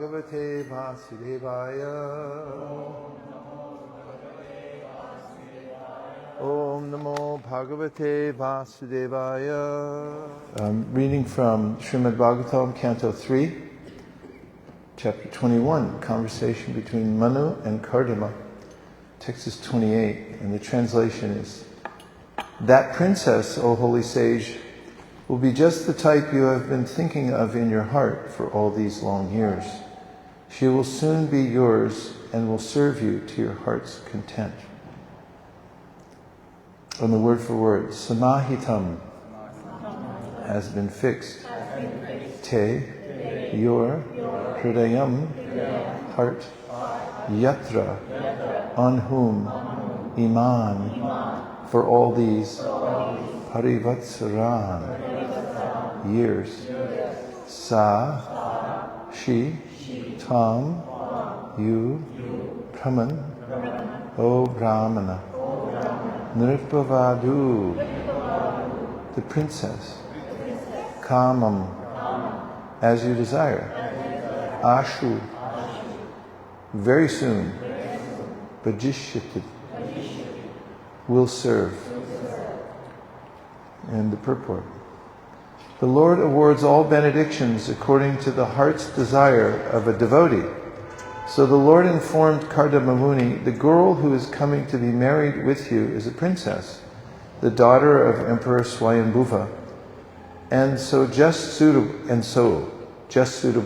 Bhagavate Vasudevaya. Om Namo Bhagavate Vasudevaya. Reading from Śrīmad Bhagavatam, Canto 3, Chapter 21, Conversation between Manu and Kardama. Text is 28, and the translation is, "That princess, O holy sage, will be just the type you have been thinking of in your heart for all these long years. She will soon be yours and will serve you to your heart's content." On the word for word, samahitam has been fixed. Te, your, hridayam, heart, yatra, on whom, iman, for all these, parivatsaran, years, sa, she, tam, you, Brahman, O Brahmana, Nripavadu, the princess, kamam, as you desire, ashu, very soon, bhajishyati, will serve. And the purport. The Lord awards all benedictions according to the heart's desire of a devotee. So the Lord informed Kardama Muni, the girl who is coming to be married with you is a princess, the daughter of Emperor Swayambhuva, and so just suitable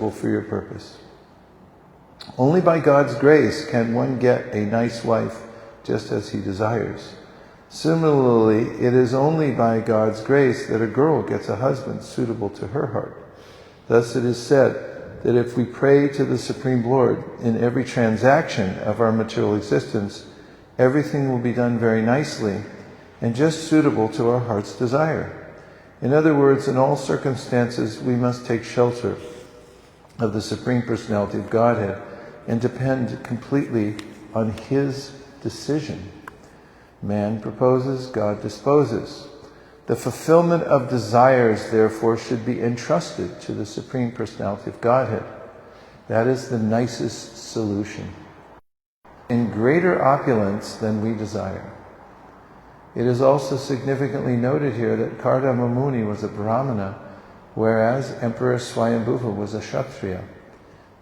for your purpose. Only by God's grace can one get a nice wife just as he desires. Similarly, it is only by God's grace that a girl gets a husband suitable to her heart. Thus it is said that if we pray to the Supreme Lord in every transaction of our material existence, everything will be done very nicely and just suitable to our heart's desire. In other words, in all circumstances, we must take shelter of the Supreme Personality of Godhead and depend completely on His decision. Man proposes, God disposes. The fulfillment of desires, therefore, should be entrusted to the Supreme Personality of Godhead. That is the nicest solution. In greater opulence than we desire. It is also significantly noted here that Kardama Muni was a Brahmana, whereas Emperor Swayambhuva was a Kshatriya.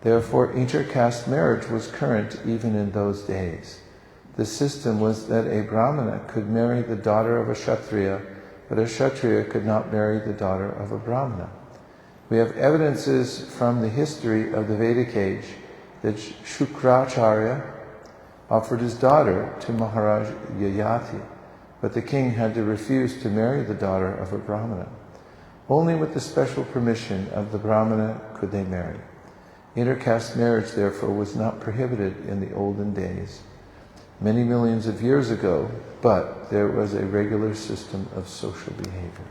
Therefore, inter-caste marriage was current even in those days. The system was that a Brahmana could marry the daughter of a Kshatriya, but a Kshatriya could not marry the daughter of a Brahmana. We have evidences from the history of the Vedic age that Shukracharya offered his daughter to Maharaj Yayati, but the king had to refuse to marry the daughter of a Brahmana. Only with the special permission of the Brahmana could they marry. Intercaste marriage, therefore, was not prohibited in the olden days, many millions of years ago, but there was a regular system of social behavior.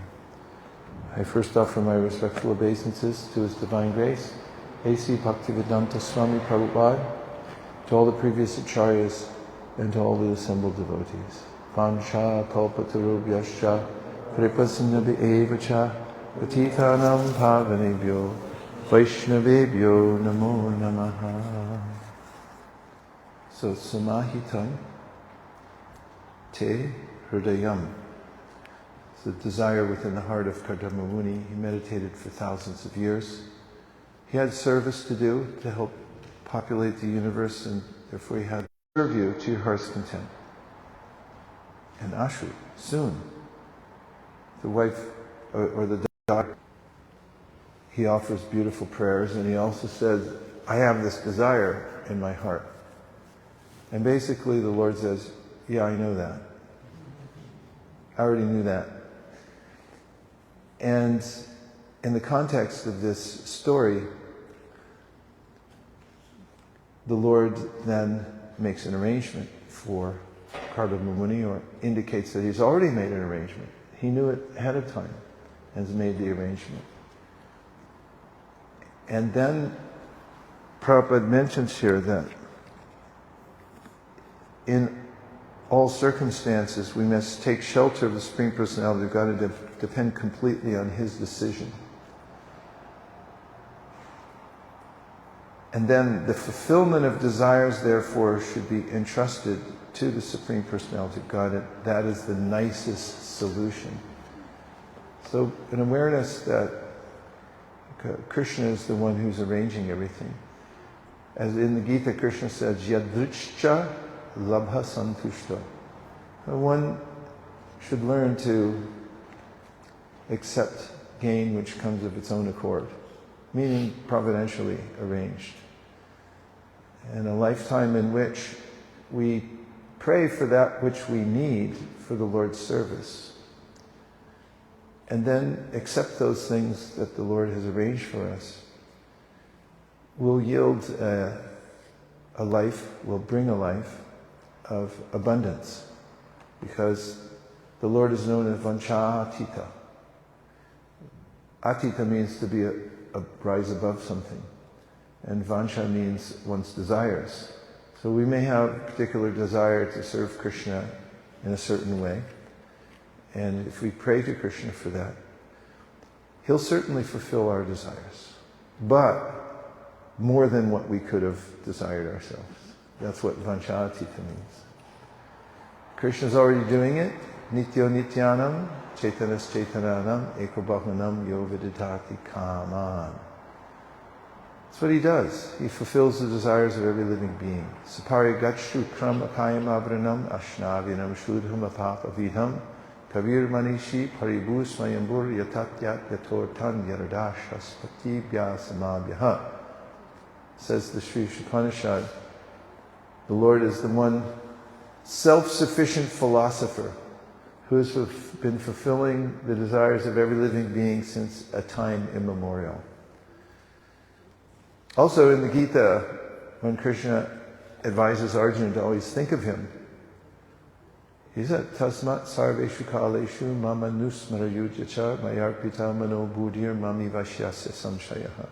I first offer my respectful obeisances to His Divine Grace, A.C. Bhaktivedanta Swami Prabhupāda, to all the previous acharyas, and to all the assembled devotees. Vansha kalpatarubhyascha kripasinabhi evacha patitanam pavanebhyo vaishnavebhyo namo namaha. So, samahitam te hridayam. It's the desire within the heart of Kardama Muni. He meditated for thousands of years. He had service to do to help populate the universe, and therefore he had to serve you to your heart's content. And Ashu, soon, the wife or the daughter, he offers beautiful prayers, and he also says, I have this desire in my heart. And basically the Lord says, yeah, I know that. I already knew that. And in the context of this story, the Lord then makes an arrangement for Kardama Muni, or indicates that he's already made an arrangement. He knew it ahead of time and has made the arrangement. And then Prabhupada mentions here that in all circumstances we must take shelter of the Supreme Personality of God and depend completely on His decision. And then the fulfillment of desires, therefore, should be entrusted to the Supreme Personality of Godhead. That is the nicest solution. So an awareness that Krishna is the one who's arranging everything. As in the Gita, Krishna says, Yadrichcha labha santushta. One should learn to accept gain which comes of its own accord, meaning providentially arranged. And a lifetime in which we pray for that which we need for the Lord's service, and then accept those things that the Lord has arranged for us, will yield a life, will bring a life of abundance, because the Lord is known as Vancha-atita. Atita means to be a rise above something, and Vancha means one's desires. So we may have a particular desire to serve Krishna in a certain way, and if we pray to Krishna for that, He'll certainly fulfill our desires, but more than what we could have desired ourselves. That's what Vancha-atita means. Krishna's already doing it. Nityo nityanam, chaitanas chaitananam, eko bahunam yo vididhati kaman. That's what he does. He fulfills the desires of every living being. Sapari gachu kram apayam avranam, ashnavinam shudham apapavidham, kavir manishi paribhu swayambur yatatyat yatortan yaradashas patibhya samabhyaha. Says the Sri Upanishad, the Lord is the one self-sufficient philosopher who has been fulfilling the desires of every living being since a time immemorial. Also in the Gita, when Krishna advises Arjuna to always think of him, he said, Tasmat sarveshu kaleshu mama nusmarayujacha mayarpita mano buddhir mami vashyasya samshayaha.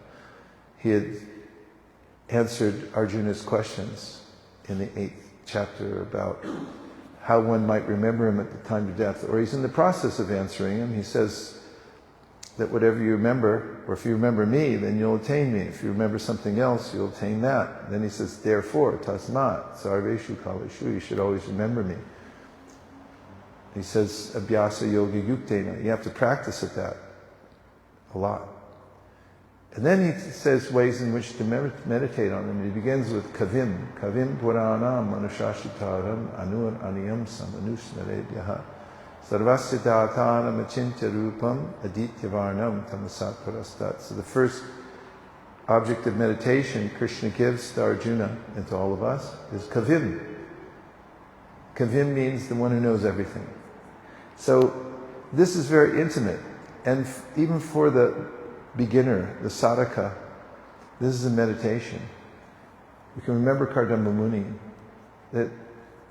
He had answered Arjuna's questions in the 8th chapter about how one might remember him at the time of death, or he's in the process of answering him. He says that whatever you remember, or if you remember me, then you'll attain me. If you remember something else, you'll attain that. Then he says, therefore, tasmat, sarveshu kaleshu, you should always remember me. He says, abhyasa yoga yuktena, you have to practice at that a lot. And then he says ways in which to meditate on them. He begins with kavim puranam manushashitaram anur aniyam samanusnaredyaha sarvasya dātānam achintya rūpam adityavarnam tamasat parastat. So the first object of meditation Krishna gives to Arjuna and to all of us is kavim. Kavim means the one who knows everything. So this is very intimate, and even for the beginner, the sadhaka, this is a meditation. We can remember Kardama Muni, that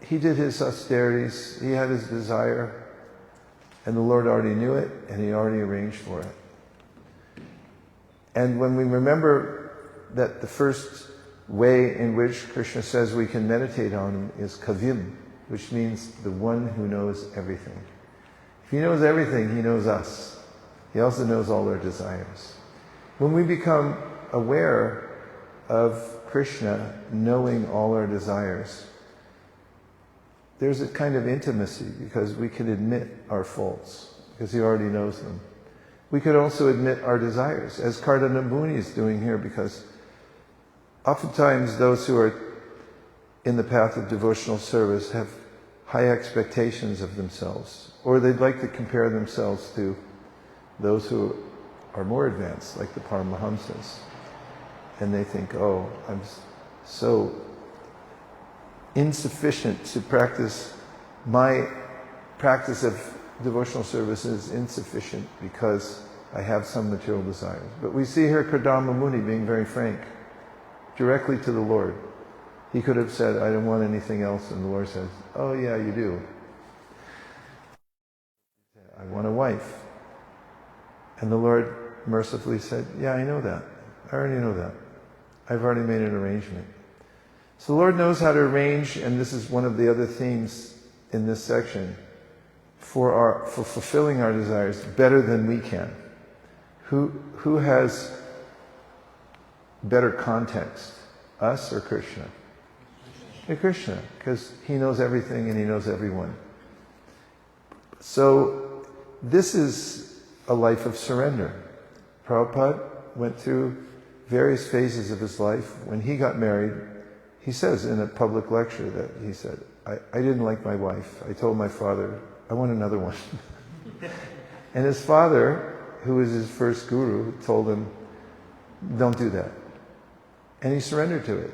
he did his austerities, he had his desire, and the Lord already knew it, and he already arranged for it. And when we remember that the first way in which Krishna says we can meditate on him is kavim, which means the one who knows everything. If he knows everything, he knows us. He also knows all our desires. When we become aware of Krishna knowing all our desires, there's a kind of intimacy because we can admit our faults because he already knows them. We could also admit our desires, as Kardama Muni is doing here, because oftentimes those who are in the path of devotional service have high expectations of themselves, or they'd like to compare themselves to those who are more advanced, like the Paramahamsas. And they think, oh, I'm so insufficient to practice. My practice of devotional service is insufficient because I have some material desires. But we see here Kardama Muni being very frank, directly to the Lord. He could have said, I don't want anything else, and the Lord says, oh yeah, you do. I want a wife. And the Lord mercifully said, yeah, I know that. I already know that. I've already made an arrangement. So the Lord knows how to arrange, and this is one of the other themes in this section, for fulfilling our desires better than we can. Who has better context Us or Krishna? Yeah, Krishna, because he knows everything and he knows everyone. So this is a life of surrender. Prabhupada went through various phases of his life. When he got married, he says in a public lecture that he said, I didn't like my wife. I told my father, I want another one. And his father, who was his first guru, told him, don't do that. And he surrendered to it.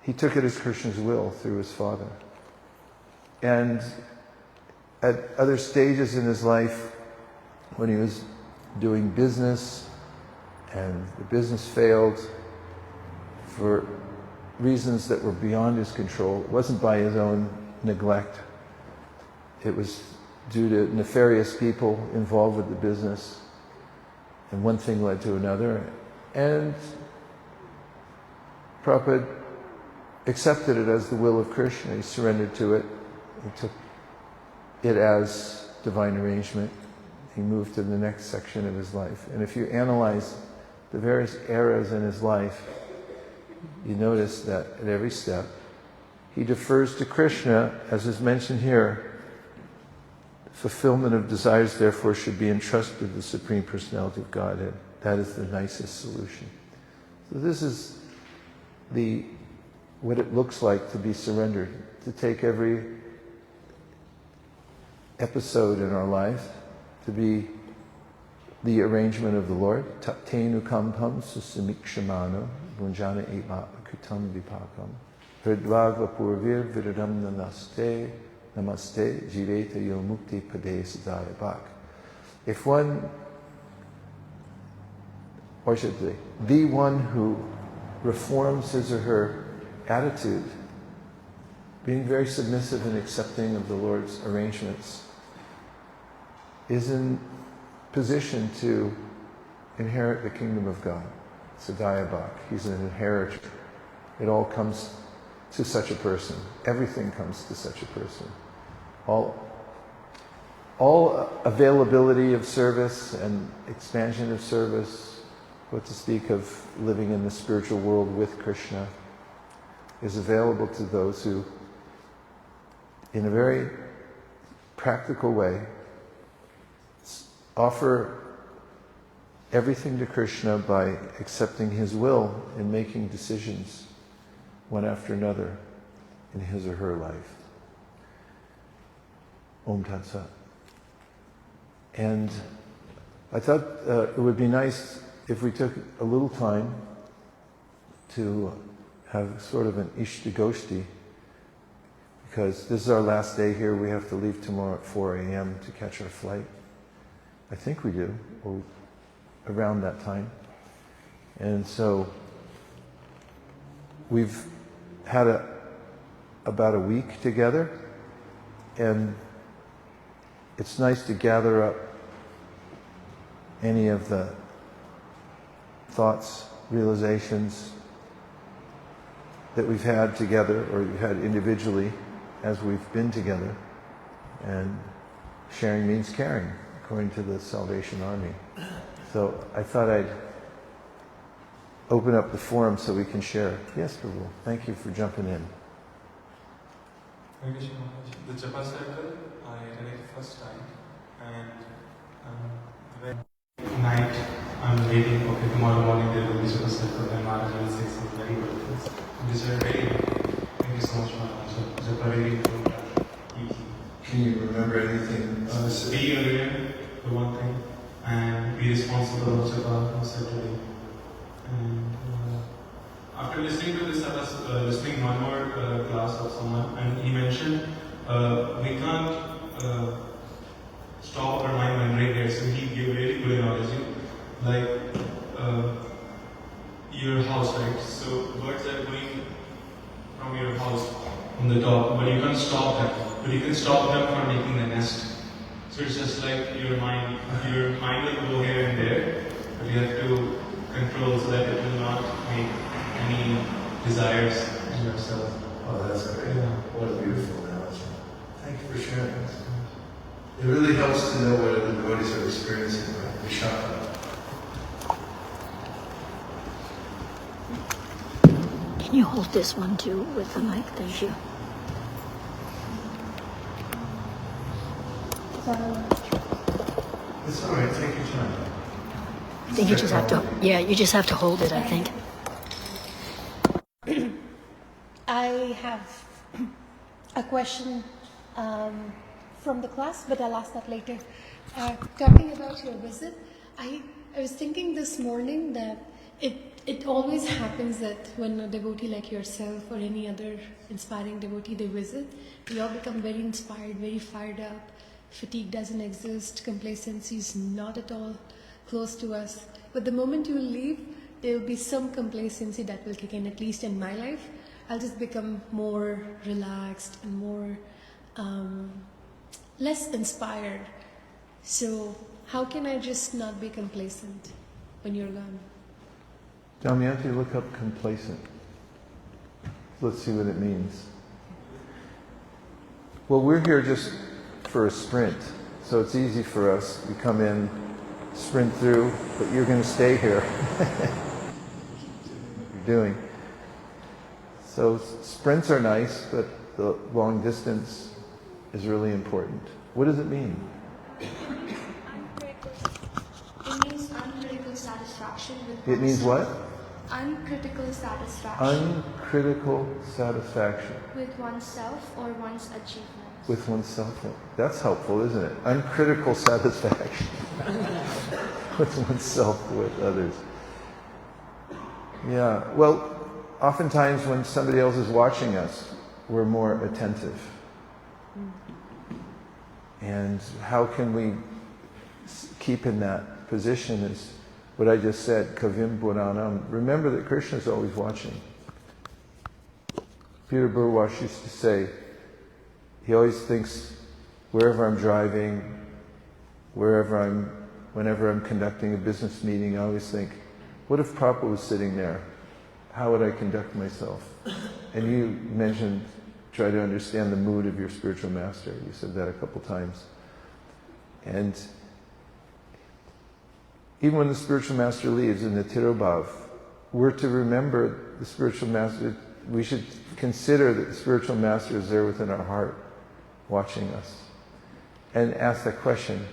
He took it as Krishna's will through his father. And at other stages in his life, when he was doing business and the business failed for reasons that were beyond his control, it wasn't by his own neglect. It was due to nefarious people involved with the business. And one thing led to another. And Prabhupada accepted it as the will of Krishna. He surrendered to it. He took it as divine arrangement. He moved to the next section of his life. And if you analyze the various eras in his life, you notice that at every step, he defers to Krishna, as is mentioned here. Fulfillment of desires, therefore, should be entrusted to the Supreme Personality of Godhead. That is the nicest solution. So this is what it looks like to be surrendered, to take every episode in our life to be the arrangement of the Lord. Te nukampāṁ su-samīkṣamāṇo bhuñjāna evātma-kṛtaṁ vipākam hridvāgva purvir viradam namaste namaste jiveta yomukti pade sadaya bhak. If one, or should say, the one who reforms his or her attitude, being very submissive and accepting of the Lord's arrangements, is in position to inherit the kingdom of God. Sadaya bhak. He's an inheritor. It all comes to such a person. Everything comes to such a person. All availability of service and expansion of service, what to speak of living in the spiritual world with Krishna, is available to those who, in a very practical way, offer everything to Krishna by accepting his will and making decisions one after another in his or her life. Om Tat Sat. And I thought it would be nice if we took a little time to have sort of an Ishtagoshti, because this is our last day here. We have to leave tomorrow at 4 a.m. to catch our flight. I think we do, or around that time. And so we've had about a week together, and it's nice to gather up any of the thoughts, realizations that we've had together, or we've had individually as we've been together. And sharing means caring, according to the Salvation Army. So I thought I'd open up the forum so we can share. Yes, Prabhu. Thank you for jumping in. Thank you so much. The Japa circle, I read it the first time, and when night I'm reading, okay, tomorrow morning there will be Japa circle, and Maharaj will say some very good things. These are very good. Thank you so much, Maharaj. Japa really good. Can you remember anything? Be aware, the one thing, and be responsible of Japa certainly. And after listening to this, I was listening one more class of someone, and he mentioned we can't stop our mind wandering there. So he gave a really good analogy, like your house, right? So birds are going from your house on the top, but you can't stop them. But you can stop them from making the nest. So it's just like your mind will go here and there, but you have to control so that it will not make any desires in yourself. Oh, that's great. Yeah. What a beautiful analogy. Thank you for sharing this. It really helps to know what the devotees are experiencing, right? The chakra. Can you hold this one too with the mic? Thank you. It's all right. Take your time. I think you just have to. Yeah, you just have to hold it, I think. I have a question from the class, but I'll ask that later. Talking about your visit, I was thinking this morning that it always happens that when a devotee like yourself or any other inspiring devotee they visit, we all become very inspired, very fired up. Fatigue doesn't exist, complacency is not at all close to us. But the moment you leave, there will be some complacency that will kick in, at least in my life. I'll just become more relaxed and more less inspired. So how can I just not be complacent when you're gone? Damayanti, look up complacent. Let's see what it means. Well, we're here just for a sprint, so it's easy for us. We come in, sprint through, but you're going to stay here. You're doing. So sprints are nice, but the long distance is really important. What does it mean? It means uncritical satisfaction with It means what? Uncritical satisfaction Uncritical satisfaction. with oneself or one's achievements. With oneself. That's helpful, isn't it? Uncritical satisfaction with oneself, with others. Yeah, well, oftentimes when somebody else is watching us, we're more attentive. And how can we keep in that position is what I just said, kavim puranam. Remember that Krishna is always watching. Peter Burwash used to say, he always thinks, wherever I'm driving, whenever I'm conducting a business meeting, I always think, what if Prabhupada was sitting there? How would I conduct myself? And you mentioned, try to understand the mood of your spiritual master. You said that a couple times. And even when the spiritual master leaves in the Tirobhav, we're to remember the spiritual master. We should consider that the spiritual master is there within our heart, watching us. And ask that question,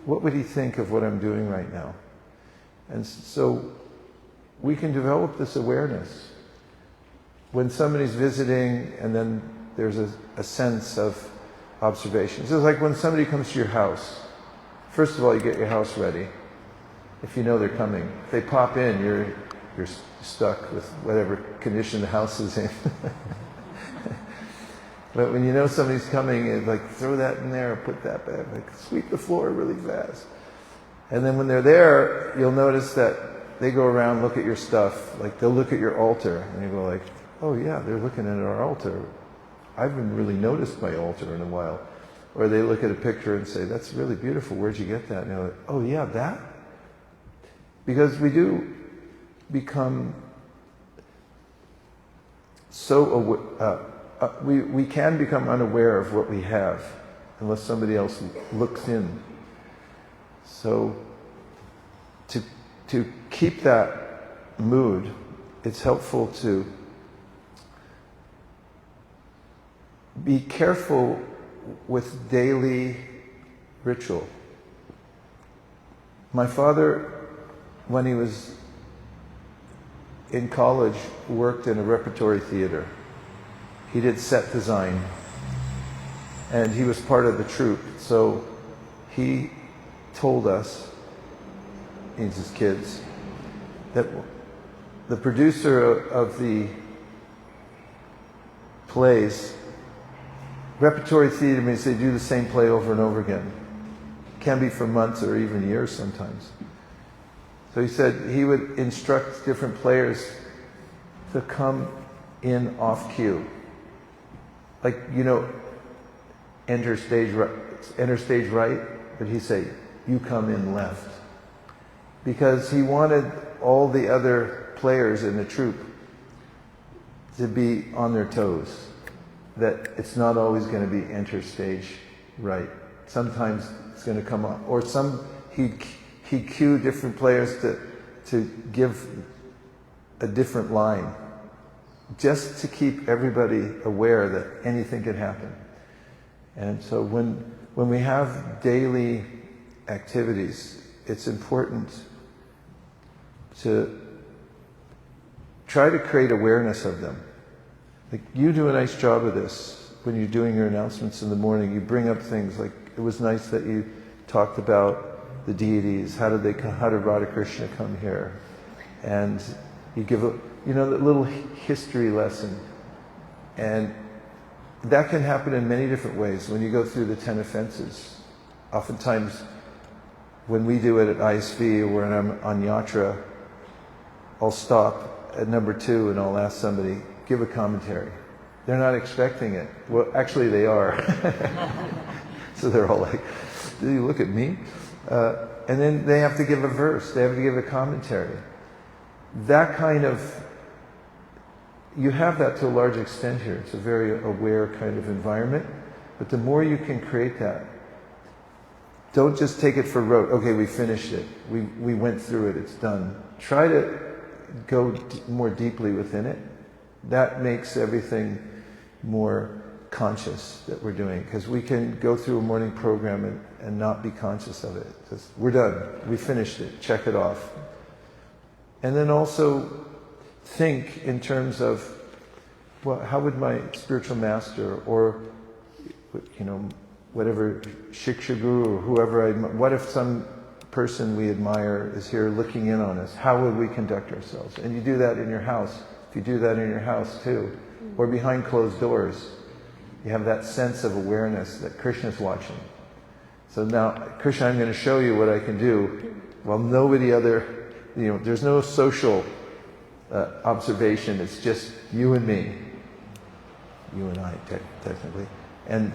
what would he think of what I'm doing right now? And so we can develop this awareness. When somebody's visiting and then there's a sense of observation. So it's like when somebody comes to your house. First of all, you get your house ready. If you know they're coming. If they pop in, you're stuck with whatever condition the house is in. But when you know somebody's coming, it's like throw that in there, put that back, like sweep the floor really fast. And then when they're there, you'll notice that they go around, look at your stuff, like they'll look at your altar, and you go like, oh yeah, they're looking at our altar. I haven't really noticed my altar in a while. Or they look at a picture and say, that's really beautiful, where'd you get that? And they're like, oh yeah, that? Because we do become so we can become unaware of what we have unless somebody else looks in. So to keep that mood, it's helpful to be careful with daily ritual. My father, when he was in college, worked in a repertory theater. He did set design, and he was part of the troupe. So he told us, he's his kids, that the producer of the plays, repertory theater means they do the same play over and over again. It can be for months or even years sometimes. So he said he would instruct different players to come in off cue. Like, you know, enter stage right, but he'd say, you come in left. Because he wanted all the other players in the troupe to be on their toes. That it's not always going to be enter stage right. Sometimes it's going to come up. Or he'd cue different players to give a different line. just to keep everybody aware that anything can happen. And so when we have daily activities, it's important to try to create awareness of them. Like, you do a nice job of this when you're doing your announcements in the morning. You bring up things like, it was nice that you talked about the deities. How did Radha Krishna come here? And you give a little history lesson. And that can happen in many different ways. When you go through the 10 offenses, oftentimes when we do it at ISV or when I'm on yatra, I'll stop at number 2 and I'll ask somebody, give a commentary. They're not expecting it. Well, actually they are. So they're all like, do you look at me? And then they have to give a verse. They have to give a commentary. That kind of, you have that to a large extent here. It's a very aware kind of environment. But the more you can create that, don't just take it for rote. Okay, we finished it. We went through it. It's done. Try to go more deeply within it. That makes everything more conscious that we're doing. Because we can go through a morning program and not be conscious of it. Just, we're done. We finished it. Check it off. And then also think in terms of, well, how would my spiritual master or, whatever Shiksha Guru or whoever, what if some person we admire is here looking in on us? How would we conduct ourselves? And you do that in your house. If you do that in your house too, or behind closed doors, you have that sense of awareness that Krishna's watching. So now, Krishna, I'm going to show you what I can do. Well, nobody other, there's no social observation. It's just you and me. You and I, technically. And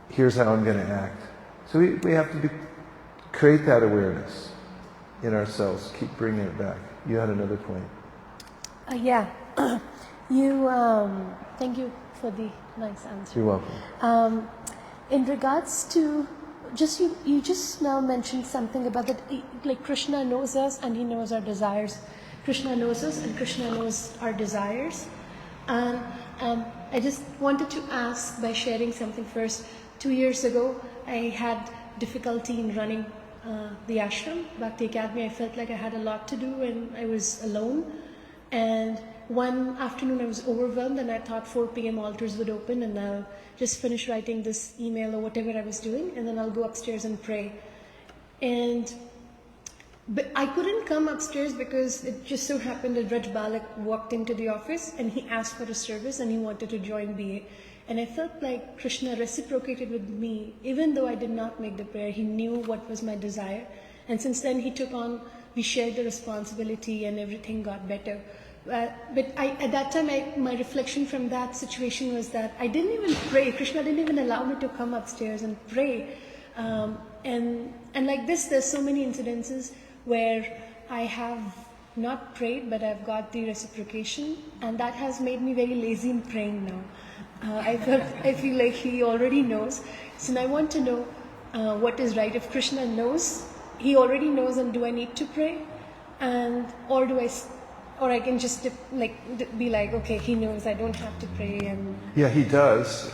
here's how I'm going to act. So we have to create that awareness in ourselves. Keep bringing it back. You had another point. Yeah. Thank you for the nice answer. You're welcome. In regards to, you just now mentioned something about that, like Krishna knows us and he knows our desires. Krishna knows us and Krishna knows our desires. I just wanted to ask by sharing something first. 2 years ago, I had difficulty in running the ashram, Bhakti Academy. I felt like I had a lot to do and I was alone. And one afternoon I was overwhelmed and I thought 4 p.m. altars would open and I'll just finish writing this email or whatever I was doing and then I'll go upstairs and pray. But I couldn't come upstairs because it just so happened that Raj Balak walked into the office and he asked for a service and he wanted to join BA. And I felt like Krishna reciprocated with me. Even though I did not make the prayer, he knew what was my desire. And since then we shared the responsibility and everything got better. But at that time, my reflection from that situation was that I didn't even pray. Krishna didn't even allow me to come upstairs and pray. And like this, there's so many incidences where I have not prayed, but I've got the reciprocation. And that has made me very lazy in praying now. I feel like he already knows. So now I want to know what is right. If Krishna knows, he already knows, and do I need to pray? Or I can just be like, okay, he knows, I don't have to pray. And yeah, he does.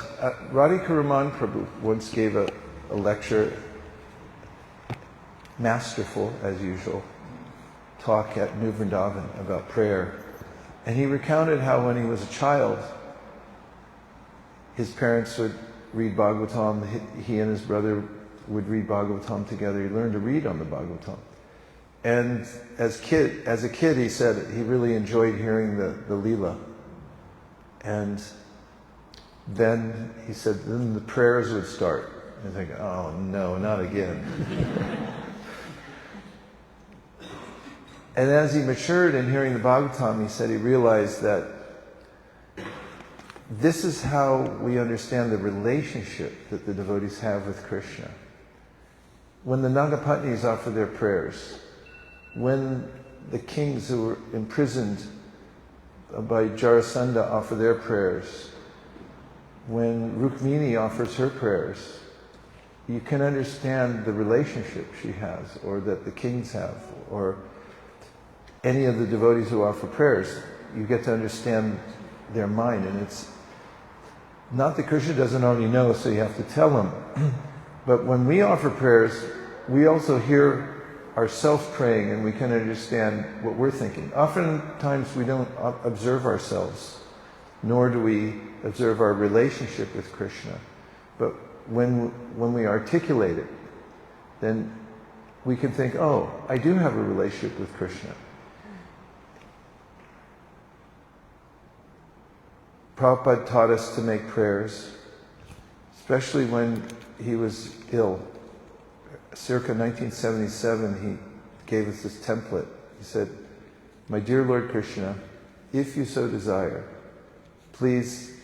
Radhika Raman Prabhu once gave a lecture, masterful as usual, talk at New Vrindavan about prayer. And he recounted how when he was a child, his parents would read Bhagavatam, he and his brother would read Bhagavatam together. He learned to read on the Bhagavatam. And as a kid, he said he really enjoyed hearing the Leela. And then he said, then the prayers would start. And I think, oh no, not again. And as he matured in hearing the Bhagavatam, he said he realized that this is how we understand the relationship that the devotees have with Krishna. When the Nagapatnis offer their prayers, when the kings who were imprisoned by Jarasandha offer their prayers, when Rukmini offers her prayers, you can understand the relationship she has, or that the kings have, or any of the devotees who offer prayers. you get to understand their mind. And it's not that Krishna doesn't already know, so you have to tell him. But when we offer prayers, we also hear ourselves praying, and we can understand what we're thinking. Oftentimes we don't observe ourselves, nor do we observe our relationship with Krishna. But when we articulate it, then we can think, oh, I do have a relationship with Krishna. Prabhupada taught us to make prayers, especially when he was ill. Circa 1977, he gave us this template. He said, "My dear Lord Krishna, if you so desire, please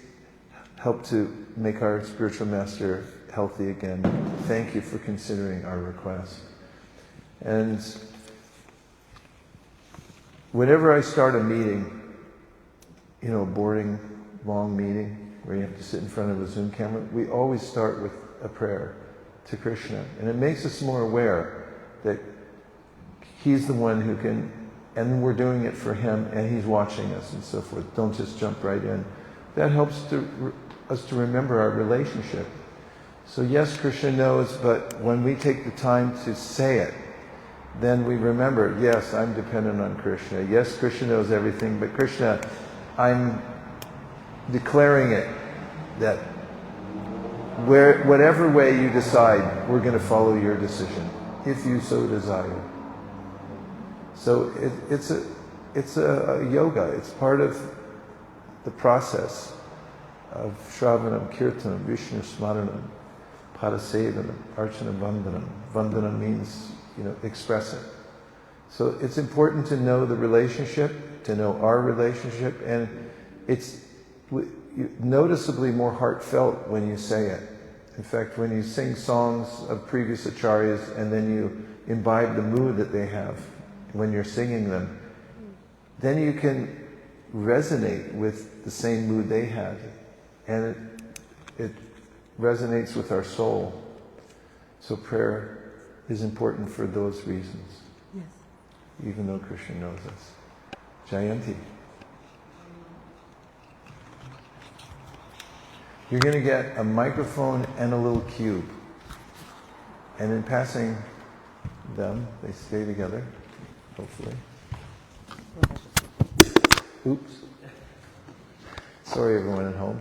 help to make our spiritual master healthy again. Thank you for considering our request." And whenever I start a meeting, a boring, long meeting where you have to sit in front of a Zoom camera, we always start with a prayer to Krishna. And it makes us more aware that he's the one who can, and we're doing it for him, and he's watching us and so forth. Don't just jump right in. That helps us to remember our relationship. So yes, Krishna knows, but when we take the time to say it, then we remember, yes, I'm dependent on Krishna. Yes, Krishna knows everything, but Krishna, I'm declaring it that whatever way you decide, we're going to follow your decision, if you so desire. So it's a yoga. It's part of the process of Shravanam, Kirtanam, Vishnu Smaranam, Padasevanam, Archana Vandanam. Vandana means, express it. So it's important to know the relationship, to know our relationship, and it's noticeably more heartfelt when you say it. In fact, when you sing songs of previous acharyas and then you imbibe the mood that they have when you're singing them, then you can resonate with the same mood they had. And it resonates with our soul. So prayer is important for those reasons. Yes. Even though Krishna knows us. Jayanti. You're going to get a microphone and a little cube. And in passing them, they stay together, hopefully. Oops. Sorry, everyone at home.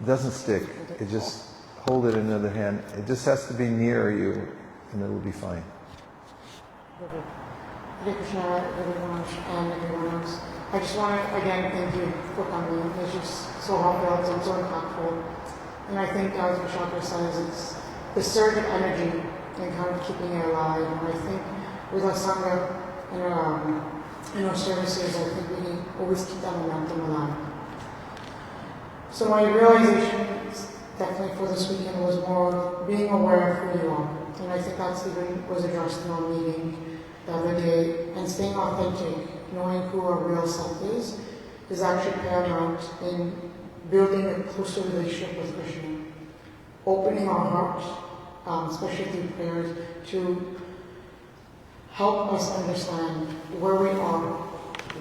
It doesn't stick. It just hold it in another hand. It just has to be near you, and it'll be fine. Hare Krishna, everyone, and everyone else. I just want to again thank you for coming. It's just so heartfelt and so impactful. And I think, as Vishaka says, it's the surge of energy and kind of keeping it alive. And I think with our Sangha and our services, I think we can always keep that momentum alive. So my realization, definitely for this weekend, was more being aware of who you are. And I think that's even was addressed in our meeting the other day. And staying authentic, knowing who our real self is actually paramount in building a closer relationship with Krishna. Opening our heart, especially through prayers, to help us understand where we are,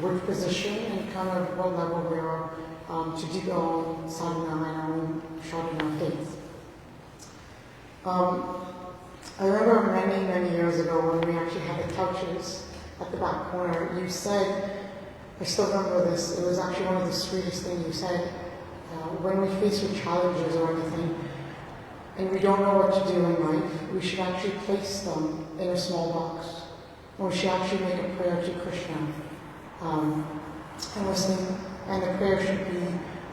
which position, and kind of what level we are to deepen our own sadhana and our own sadhana faith. I remember many, many years ago when we actually had the couches at the back corner, you said, I still remember this, it was actually one of the sweetest things you said, when we face with challenges or anything, and we don't know what to do in life, we should actually place them in a small box. Or we should actually make a prayer to Krishna. And the prayer should be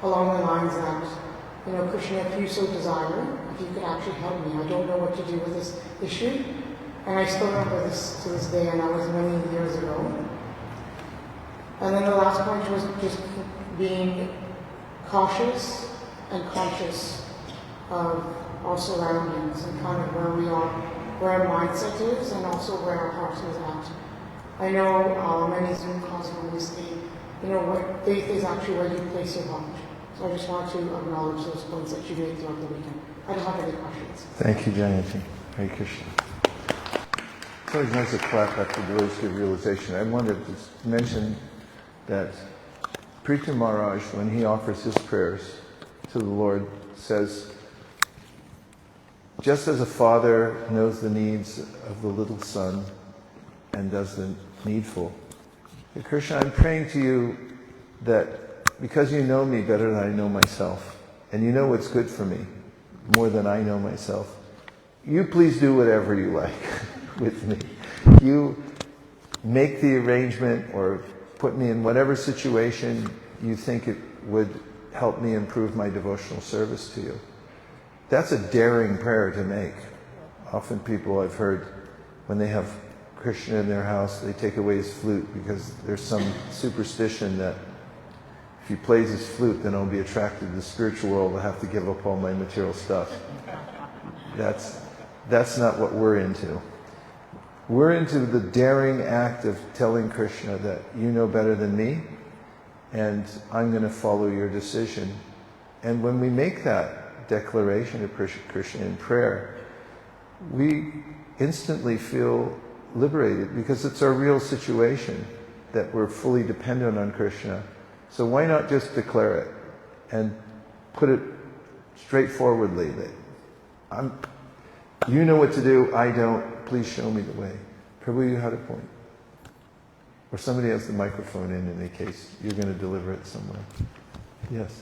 along the lines that, Krishna, if you so desire, if you could actually help me, I don't know what to do with this issue. And I still remember this to this day, and that was many years ago. And then the last point was just being cautious and conscious of our surroundings and kind of where we are, where our mindset is, and also where our heart is at. I know many Zoom calls when we say, what faith is actually where you place your heart. So I just want to acknowledge those points that you made throughout the weekend. I don't have any questions. Thank you, Jayanti. Hare Krishna. always nice to clap after devotees give realization. I wanted to mention that Prithu Maharaj, when he offers his prayers to the Lord, says, just as a father knows the needs of the little son and does the needful, Krishna, I'm praying to you that because you know me better than I know myself, and you know what's good for me more than I know myself, you please do whatever you like with me. You make the arrangement or put me in whatever situation you think it would help me improve my devotional service to you. That's a daring prayer to make. Often people I've heard, when they have Krishna in their house, they take away his flute because there's some superstition that if he plays his flute, then I'll be attracted to the spiritual world. I'll have to give up all my material stuff. That's not what we're into. We're into the daring act of telling Krishna that you know better than me, and I'm going to follow your decision. And when we make that declaration of Krishna in prayer, we instantly feel liberated because it's our real situation that we're fully dependent on Krishna. So why not just declare it and put it straightforwardly that you know what to do, I don't, please show me the way. Prabhu, you had a point. Or somebody has the microphone in any case. You're going to deliver it somewhere. Yes.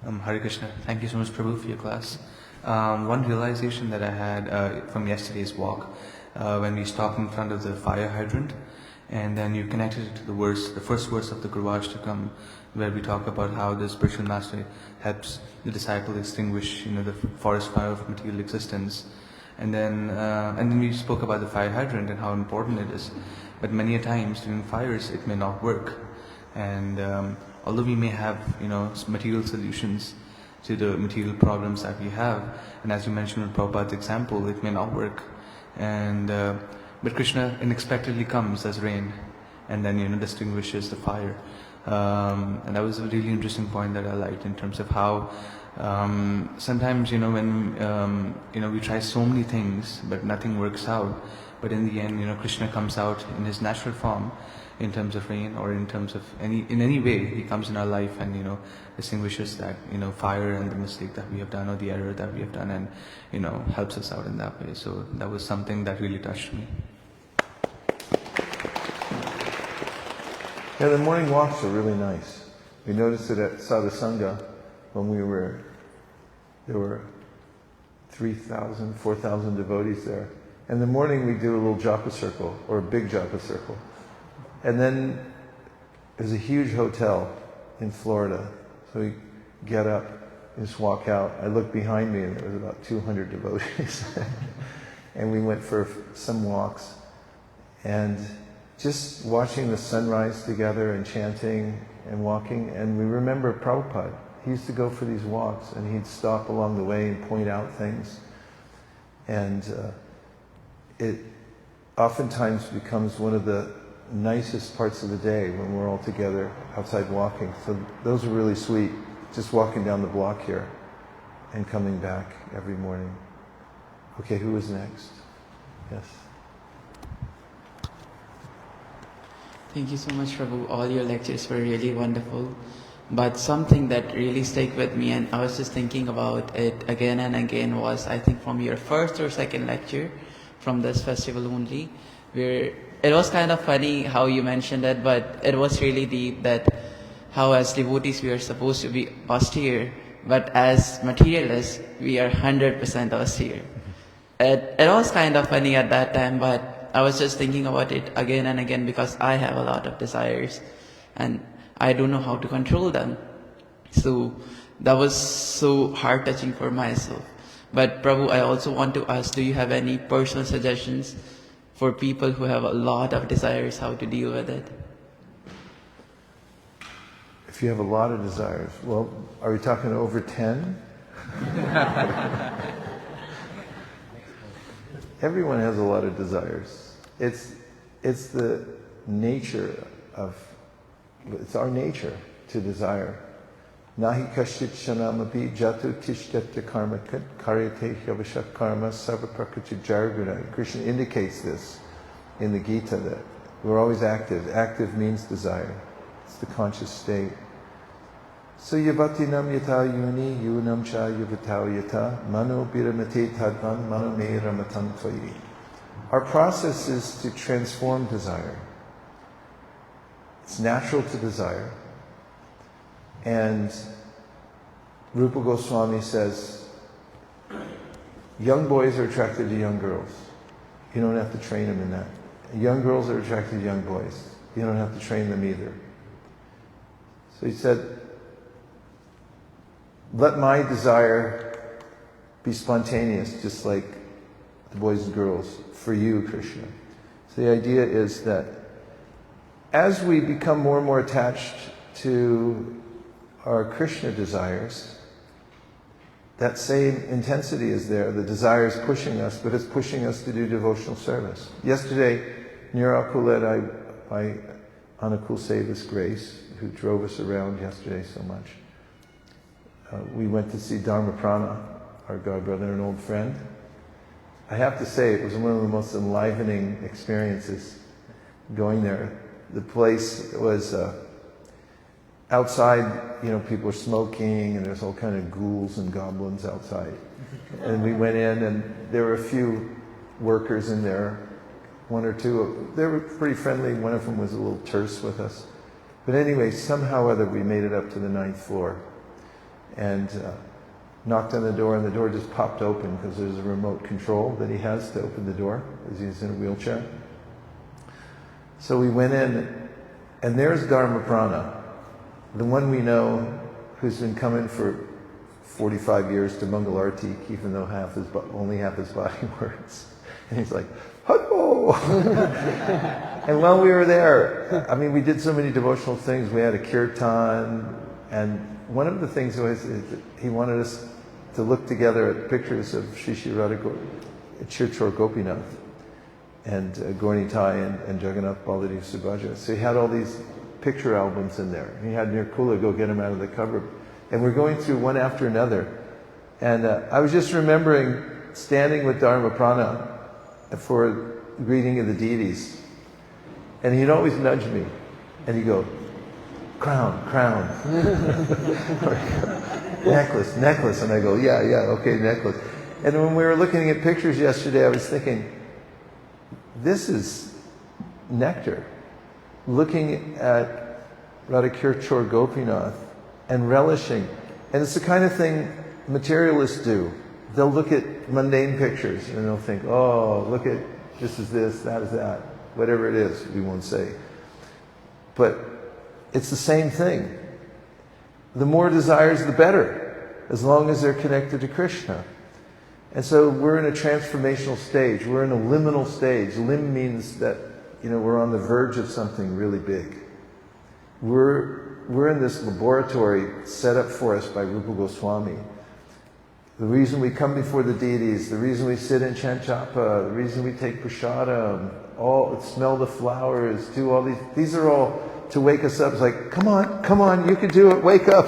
Hare Krishna. Thank you so much, Prabhu, for your class. One realization that I had from yesterday's walk, when we stopped in front of the fire hydrant, and then you connected it to the first verse of the Vaisesika, where we talk about how the spiritual master helps the disciple extinguish, the forest fire of material existence. And then we spoke about the fire hydrant and how important it is. But many a times during fires, it may not work. And although we may have, material solutions to the material problems that we have, and as you mentioned in Prabhupada's example, it may not work. And but Krishna unexpectedly comes as rain, and then distinguishes the fire. And that was a really interesting point that I liked in terms of how sometimes when we try so many things but nothing works out, but in the end Krishna comes out in his natural form in terms of rain, or in terms of in any way he comes in our life and distinguishes that fire and the mistake that we have done or the error that we have done, and helps us out in that way. So that was something that really touched me. Yeah, the morning walks are really nice. We noticed it at Sadhusanga when there were 3,000, 4,000 devotees there. In the morning we do a little japa circle, or a big japa circle. And then there's a huge hotel in Florida. So we get up and just walk out. I looked behind me and there was about 200 devotees. And we went for some walks. And just watching the sunrise together and chanting and walking. And we remember Prabhupada. He used to go for these walks and he'd stop along the way and point out things. And it oftentimes becomes one of the nicest parts of the day when we're all together outside walking. So those are really sweet, just walking down the block here and coming back every morning. Okay, who is next? Yes. Thank you so much, Prabhu. All your lectures were really wonderful. But something that really stayed with me, and I was just thinking about it again and again, was I think from your first or second lecture from this festival only, where it was kind of funny how you mentioned it, but it was really deep, that how as devotees we are supposed to be austere, but as materialists we are 100% austere. It was kind of funny at that time, but I was just thinking about it again and again because I have a lot of desires and I don't know how to control them. So that was so heart-touching for myself. But Prabhu, I also want to ask, do you have any personal suggestions for people who have a lot of desires, how to deal with it? If you have a lot of desires, well, are we talking over 10? Everyone has a lot of desires. It's the nature of, it's our nature to desire. Nahi kashit shanamapi jatu tishteta karma karyate hyavashak karma sarva prakriti jarguna. Krishna indicates this in the Gita, that we're always active. Active means desire. It's the conscious state. So yavatinam yata yuni yunam cha yavatau yata mano biramate tadvan mano me ramatam tvayi. Our process is to transform desire. It's natural to desire. And Rupa Goswami says, young boys are attracted to young girls. You don't have to train them in that. Young girls are attracted to young boys. You don't have to train them either. So he said, let my desire be spontaneous, just like the boys and girls, for you, Krishna. So the idea is that as we become more and more attached to our Krishna desires, that same intensity is there. The desire is pushing us, but it's pushing us to do devotional service. Yesterday, Niraku led by Anukul Seva's Grace, who drove us around yesterday so much. We went to see Dharmaprana, our godbrother and old friend. I have to say, it was one of the most enlivening experiences going there. The place was outside, people are smoking, and there's all kind of ghouls and goblins outside. And we went in, and there were a few workers in there, one or two. They were pretty friendly. One of them was a little terse with us. But anyway, somehow or other, we made it up to the 9th floor. And knocked on the door, and the door just popped open because there's a remote control that he has to open the door, because he's in a wheelchair. So we went in, and there's Dharmaprana, the one we know who's been coming for 45 years to Mangalarti, even though only half his body works. And he's like, "Hello!" And while we were there, we did so many devotional things. We had a kirtan, and one of the things was that he wanted us to look together at pictures of Shri Radhika Chirchor Gopinath and Gaurnitai and Jagannath Baladev Subhadra. So he had all these picture albums in there. He had Nirkula go get them out of the cupboard. And we're going through one after another. And I was just remembering standing with Dharmaprana for greeting of the deities. And he'd always nudge me. And he'd go, "Crown, crown." Necklace, necklace. And I go, yeah, okay, necklace. And when we were looking at pictures yesterday, I was thinking, this is nectar. Looking at Radhakirchor Gopinath and relishing. And it's the kind of thing materialists do. They'll look at mundane pictures and they'll think, oh, look at, this is this, that is that. Whatever it is, we won't say. But it's the same thing. The more desires, the better, as long as they're connected to Krishna. And so we're in a transformational stage. We're in a liminal stage. Lim means that, we're on the verge of something really big. We're in this laboratory set up for us by Rupa Goswami. The reason we come before the deities, the reason we sit in Chanchapa, the reason we take prasadam, smell the flowers, do all these are all to wake us up. It's like, come on, you can do it, wake up.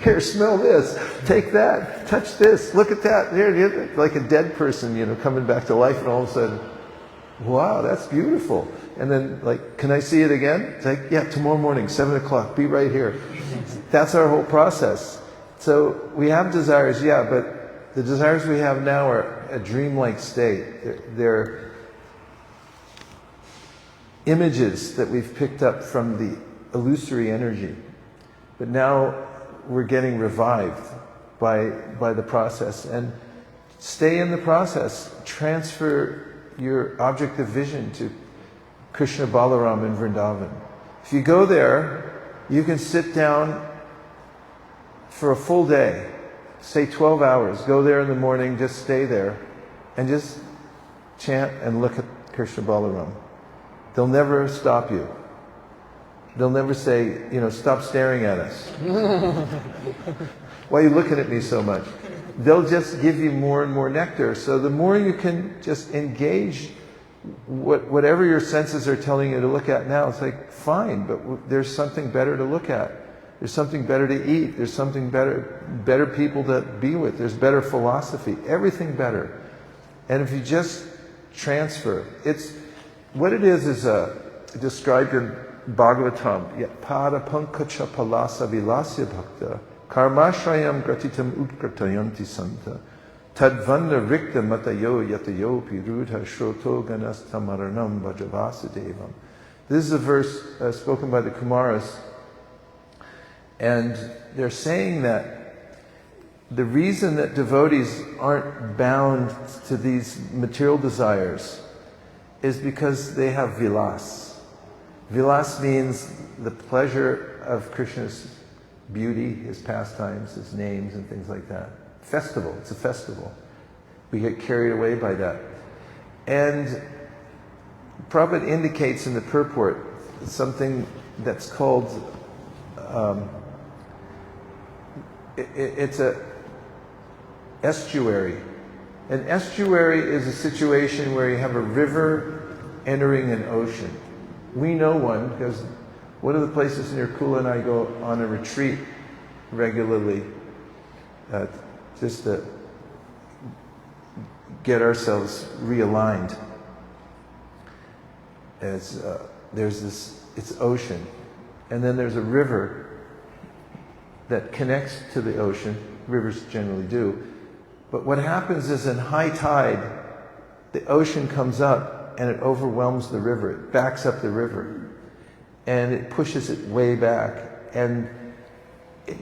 Here, smell this, take that, touch this, look at that. There, like a dead person, coming back to life, and all of a sudden, wow, that's beautiful. And then, can I see it again? It's like, yeah, tomorrow morning, 7 o'clock, be right here. That's our whole process. So we have desires, yeah, but the desires we have now are a dreamlike state. They're images that we've picked up from the illusory energy. But now we're getting revived by the process. And stay in the process. Transfer your object of vision to Krishna Balaram in Vrindavan. If you go there, you can sit down for a full day, say 12 hours. Go there in the morning, just stay there, and just chant and look at Krishna Balaram. They'll never stop you. They'll never say, stop staring at us. Why are you looking at me so much? They'll just give you more and more nectar. So the more you can just engage whatever your senses are telling you to look at now, it's like, fine, but there's something better to look at. There's something better to eat. There's something better people to be with. There's better philosophy. Everything better. And if you just transfer, what it is described in Bhagavatam. Pada pankacha palasa vilasya bhakta karmashrayam gratitam utkratayanti santa tadvanda rikta matayo yatayo pirudha shroto ganastamaranam vajavasudevam. This is a verse spoken by the Kumaras. And they're saying that the reason that devotees aren't bound to these material desires is because they have vilas. Vilas means the pleasure of Krishna's beauty, his pastimes, his names, and things like that. Festival, it's a festival. We get carried away by that. And Prabhupada indicates in the purport something that's called it's a estuary. An estuary is a situation where you have a river entering an ocean. We know one because one of the places near Kula and I go on a retreat regularly just to get ourselves realigned. There's this, it's ocean, and then there's a river that connects to the ocean. Rivers generally do. But what happens is in high tide, the ocean comes up and it overwhelms the river. It backs up the river and it pushes it way back. And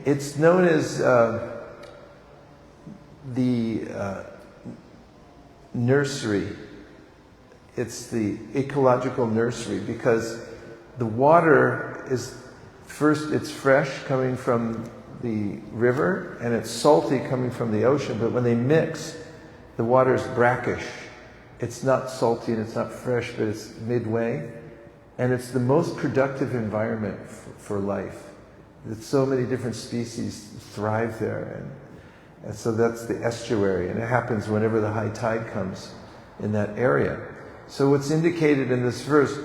it's known as the nursery. It's the ecological nursery because the water is first, it's fresh coming from the river and it's salty coming from the ocean, but when they mix, the water is brackish. It's not salty and it's not fresh, but it's midway. And it's the most productive environment for life. There's so many different species thrive there. And so that's the estuary. And it happens whenever the high tide comes in that area. So what's indicated in this verse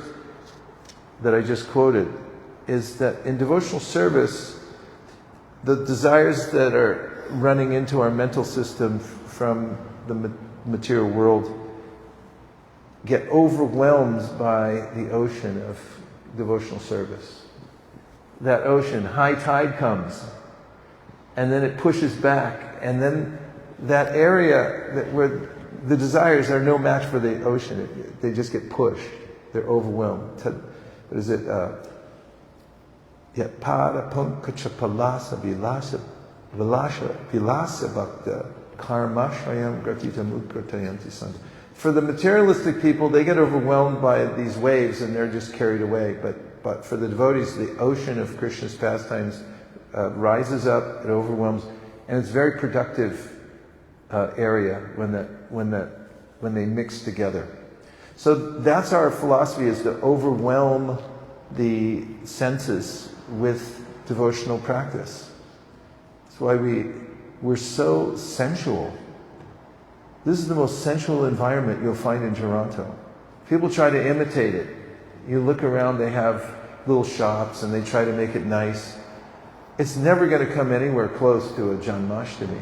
that I just quoted is that in devotional service, the desires that are running into our mental system from the material world get overwhelmed by the ocean of devotional service. That ocean, high tide comes, and then it pushes back, and then that area where the desires are no match for the ocean, they just get pushed. They're overwhelmed. What is it? Pada pankacha palasa vilasa bhakta karmashrayam gratitam utkratayanti santa. For the materialistic people, they get overwhelmed by these waves and they're just carried away. But for the devotees, the ocean of Krishna's pastimes rises up, it overwhelms, and it's a very productive area when they mix together. So that's our philosophy, is to overwhelm the senses with devotional practice. That's why we're so sensual. This is the most sensual environment you'll find in Toronto. People try to imitate it. You look around, they have little shops and they try to make it nice. It's never going to come anywhere close to a Janmashtami,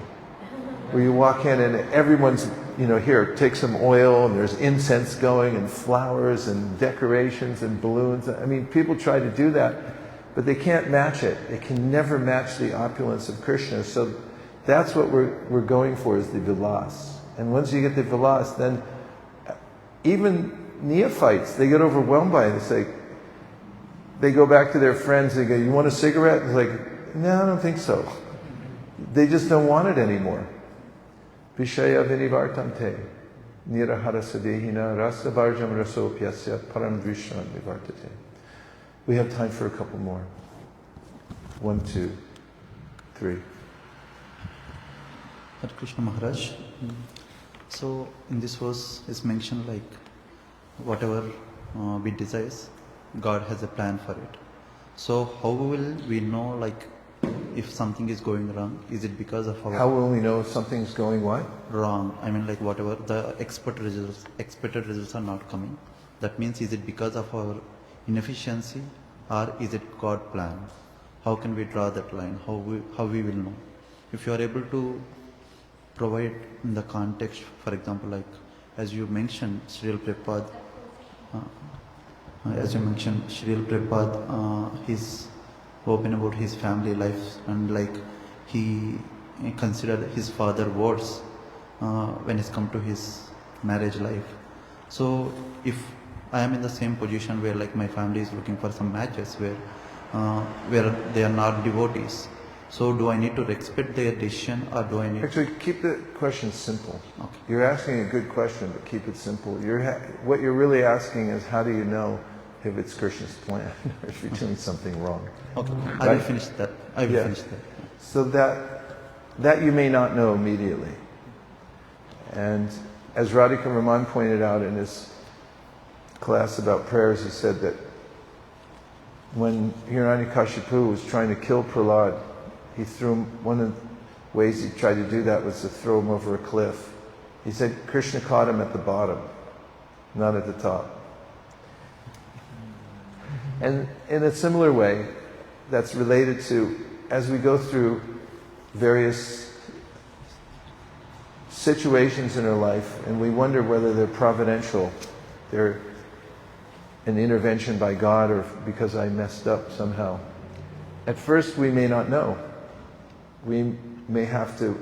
where you walk in and everyone's, here, take some oil and there's incense going and flowers and decorations and balloons. I mean, people try to do that, but they can't match it. They can never match the opulence of Krishna. So that's what we're going for, is the vilas. And once you get the vilas, then even neophytes, they get overwhelmed by it. It's like, they go back to their friends, they go, "You want a cigarette?" It's like, "No, I don't think so." They just don't want it anymore. Vishaya vinivartante, nirahara sadehina rasa varjam rasopyasya param drishan vivartate. We have time for a couple more. 1, 2, 3. Hare Krishna Maharaj. So in this verse is mentioned like whatever we desire, God has a plan for it. So how will we know like if something is going wrong? Is it because of our... How will we know if something's going what? Wrong. I mean like whatever the expected results are not coming. That means is it because of our inefficiency or is it God plan? how can we draw that line? How we will know? If you are able to provide in the context, for example, like as you mentioned, Śrīla Prabhupāda, he's open about his family life, and like he considered his father words when it's come to his marriage life. So if I am in the same position where like my family is looking for some matches where they are not devotees, so do I need to respect their decision, or do I need... Actually, keep the question simple. Okay. You're asking a good question, but keep it simple. What you're really asking is, how do you know if it's Krishna's plan or if you're doing something wrong? Okay, Right? I will finish that. Finish that. So that you may not know immediately. And as Radhika Raman pointed out in his class about prayers, he said that when Hiraṇyakaśipu was trying to kill Prahlāda, he threw him, one of the ways he tried to do that was to throw him over a cliff. He said Krishna caught him at the bottom, not at the top. And in a similar way, that's related to, as we go through various situations in our life and we wonder whether they're providential, they're an intervention by God, or because I messed up somehow. At first we may not know. We may have to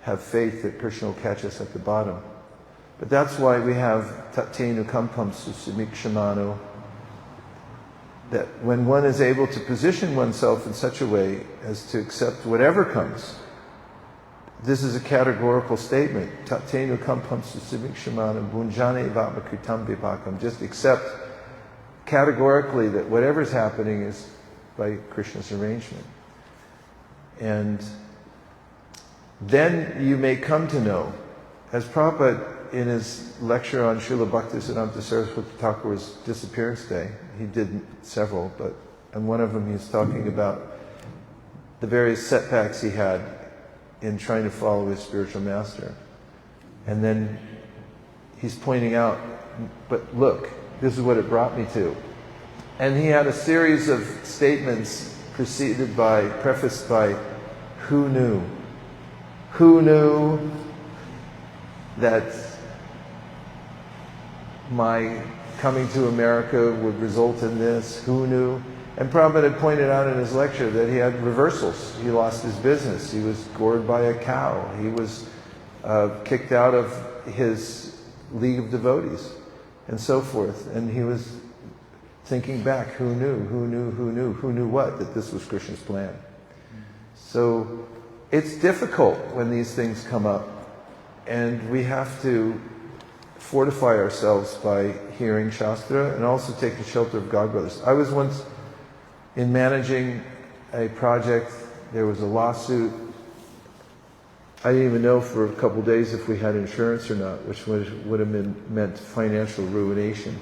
have faith that Krishna will catch us at the bottom. But that's why we have nukampāṁ su-samīkṣamāṇo, that when one is able to position oneself in such a way as to accept whatever comes. This is a categorical statement. Nukampāṁ su-samīkṣamāṇo bhuñjāna evātma-kṛtaṁ vipākam. Just accept categorically that whatever's happening is by Krishna's arrangement. And then you may come to know, as Prabhupada in his lecture on Śrīla Bhaktisiddhānta Sarasvatī Ṭhākur's disappearance day, he did several, but on one of them he's talking about the various setbacks he had in trying to follow his spiritual master. And then he's pointing out, but look, this is what it brought me to. And he had a series of statements prefaced by, who knew? Who knew that my coming to America would result in this? Who knew? And Prabhupada had pointed out in his lecture that he had reversals. He lost his business. He was gored by a cow. He was kicked out of his league of devotees, and so forth. And he was thinking back, who knew? Who knew? Who knew? Who knew what? That this was Krishna's plan. So it's difficult when these things come up, and we have to fortify ourselves by hearing śāstra and also taking shelter of godbrothers. I was once in managing a project. There was a lawsuit. I didn't even know for a couple of days if we had insurance or not, which would have meant financial ruination.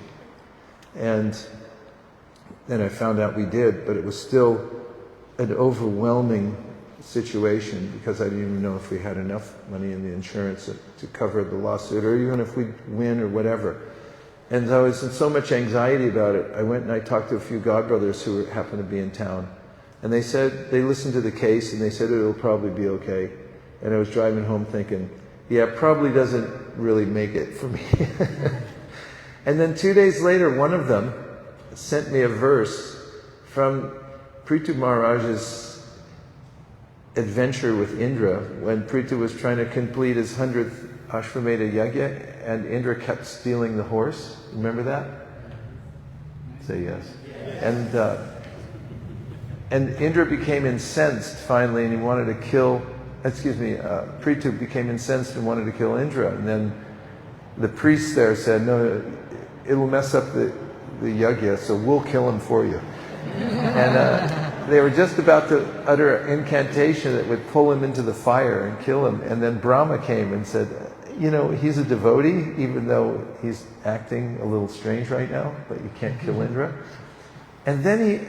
And then I found out we did, but it was still an overwhelming situation because I didn't even know if we had enough money in the insurance to cover the lawsuit, or even if we'd win or whatever. And I was in so much anxiety about it. I went and I talked to a few godbrothers who happened to be in town. And they said, they listened to the case and they said it'll probably be okay. And I was driving home thinking, yeah, probably doesn't really make it for me. And then 2 days later, one of them sent me a verse from Prithu Maharaj's adventure with Indra, when Prithu was trying to complete his 100th Ashvamedha Yajna, and Indra kept stealing the horse. Remember that? Say yes. And Indra became incensed finally, and he wanted to kill. Prithu became incensed and wanted to kill Indra, and then the priest there said, "No, it'll mess up the yajna, so we'll kill him for you." And they were just about to utter an incantation that would pull him into the fire and kill him. And then Brahma came and said, you know, he's a devotee, even though he's acting a little strange right now, but you can't kill Indra. And then he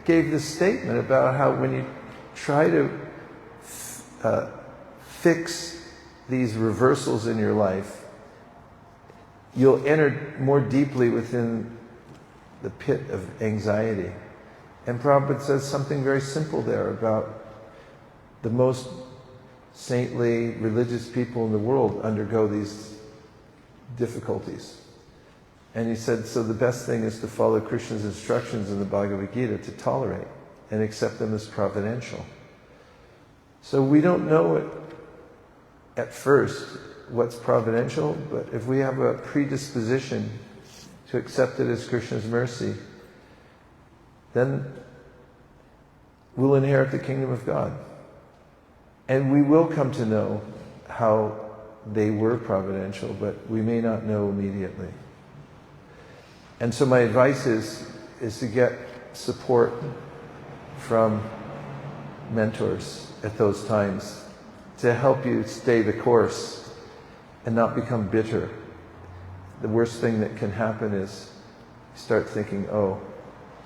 gave this statement about how when you try to fix these reversals in your life, you'll enter more deeply within the pit of anxiety. And Prabhupada says something very simple there about the most saintly, religious people in the world undergo these difficulties. And he said, so the best thing is to follow Krishna's instructions in the Bhagavad Gita, to tolerate and accept them as providential. So we don't know it at first what's providential, but if we have a predisposition to accept it as Krishna's mercy, then we'll inherit the kingdom of God. And we will come to know how they were providential, but we may not know immediately. And so my advice is to get support from mentors at those times to help you stay the course and not become bitter. The worst thing that can happen is you start thinking, oh,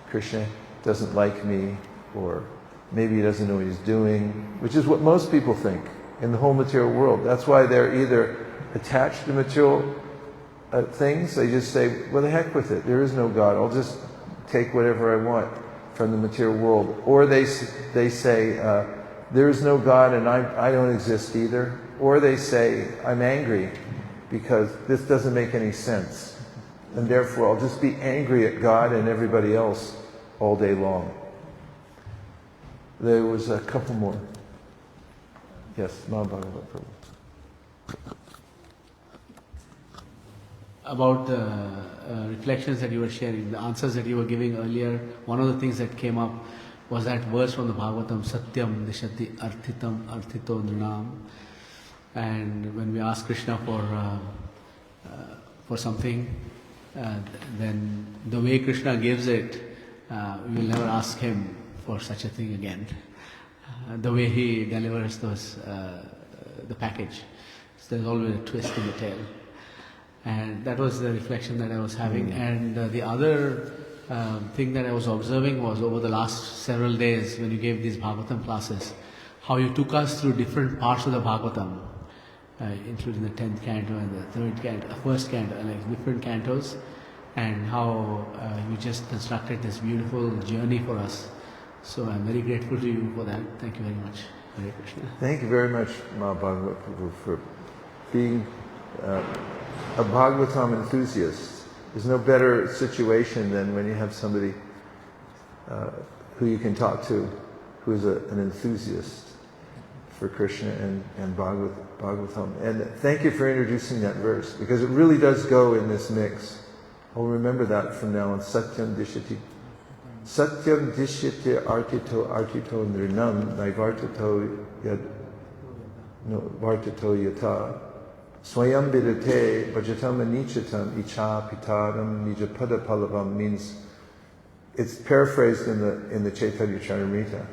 Krishna doesn't like me, or maybe he doesn't know what he's doing, which is what most people think in the whole material world. That's why they're either attached to material things, they just say, well, the heck with it, there is no God, I'll just take whatever I want from the material world. Or they say, there is no God and I don't exist either. Or they say, I'm angry because this doesn't make any sense. And therefore I'll just be angry at God and everybody else all day long. There was a couple more. Yes, Mahabhagavad Prabhu. About the reflections that you were sharing, the answers that you were giving earlier, one of the things that came up was that verse from the Bhagavatam, Satyam Dishati Arthitam Arthito Nrinam. And when we ask Krishna for something, then the way Krishna gives it, we will never ask him for such a thing again. The way he delivers the package. So there's always a twist in the tail. And that was the reflection that I was having. And the other thing that I was observing was over the last several days when you gave these Bhagavatam classes, how you took us through different parts of the Bhagavatam, including the 10th canto and the 3rd canto, first canto, like different cantos, and how you just constructed this beautiful journey for us. So I'm very grateful to you for that. Thank you very much. Hare Krishna. Thank you very much, Mahabhagavad Prabhu, for being a Bhagavatam enthusiast. There's no better situation than when you have somebody who you can talk to who is an enthusiast for Krishna and Bhagavatam. And thank you for introducing that verse, because it really does go in this mix. I'll remember that from now on. Satyam Dishati. Satyam Dishyate Artito Nrinam Naivartato Yata Swayam Vidate Vajatam Anichatam Icha Pitaram Nijapada Palavam means, it's paraphrased in the Chaitanya Charitamrita,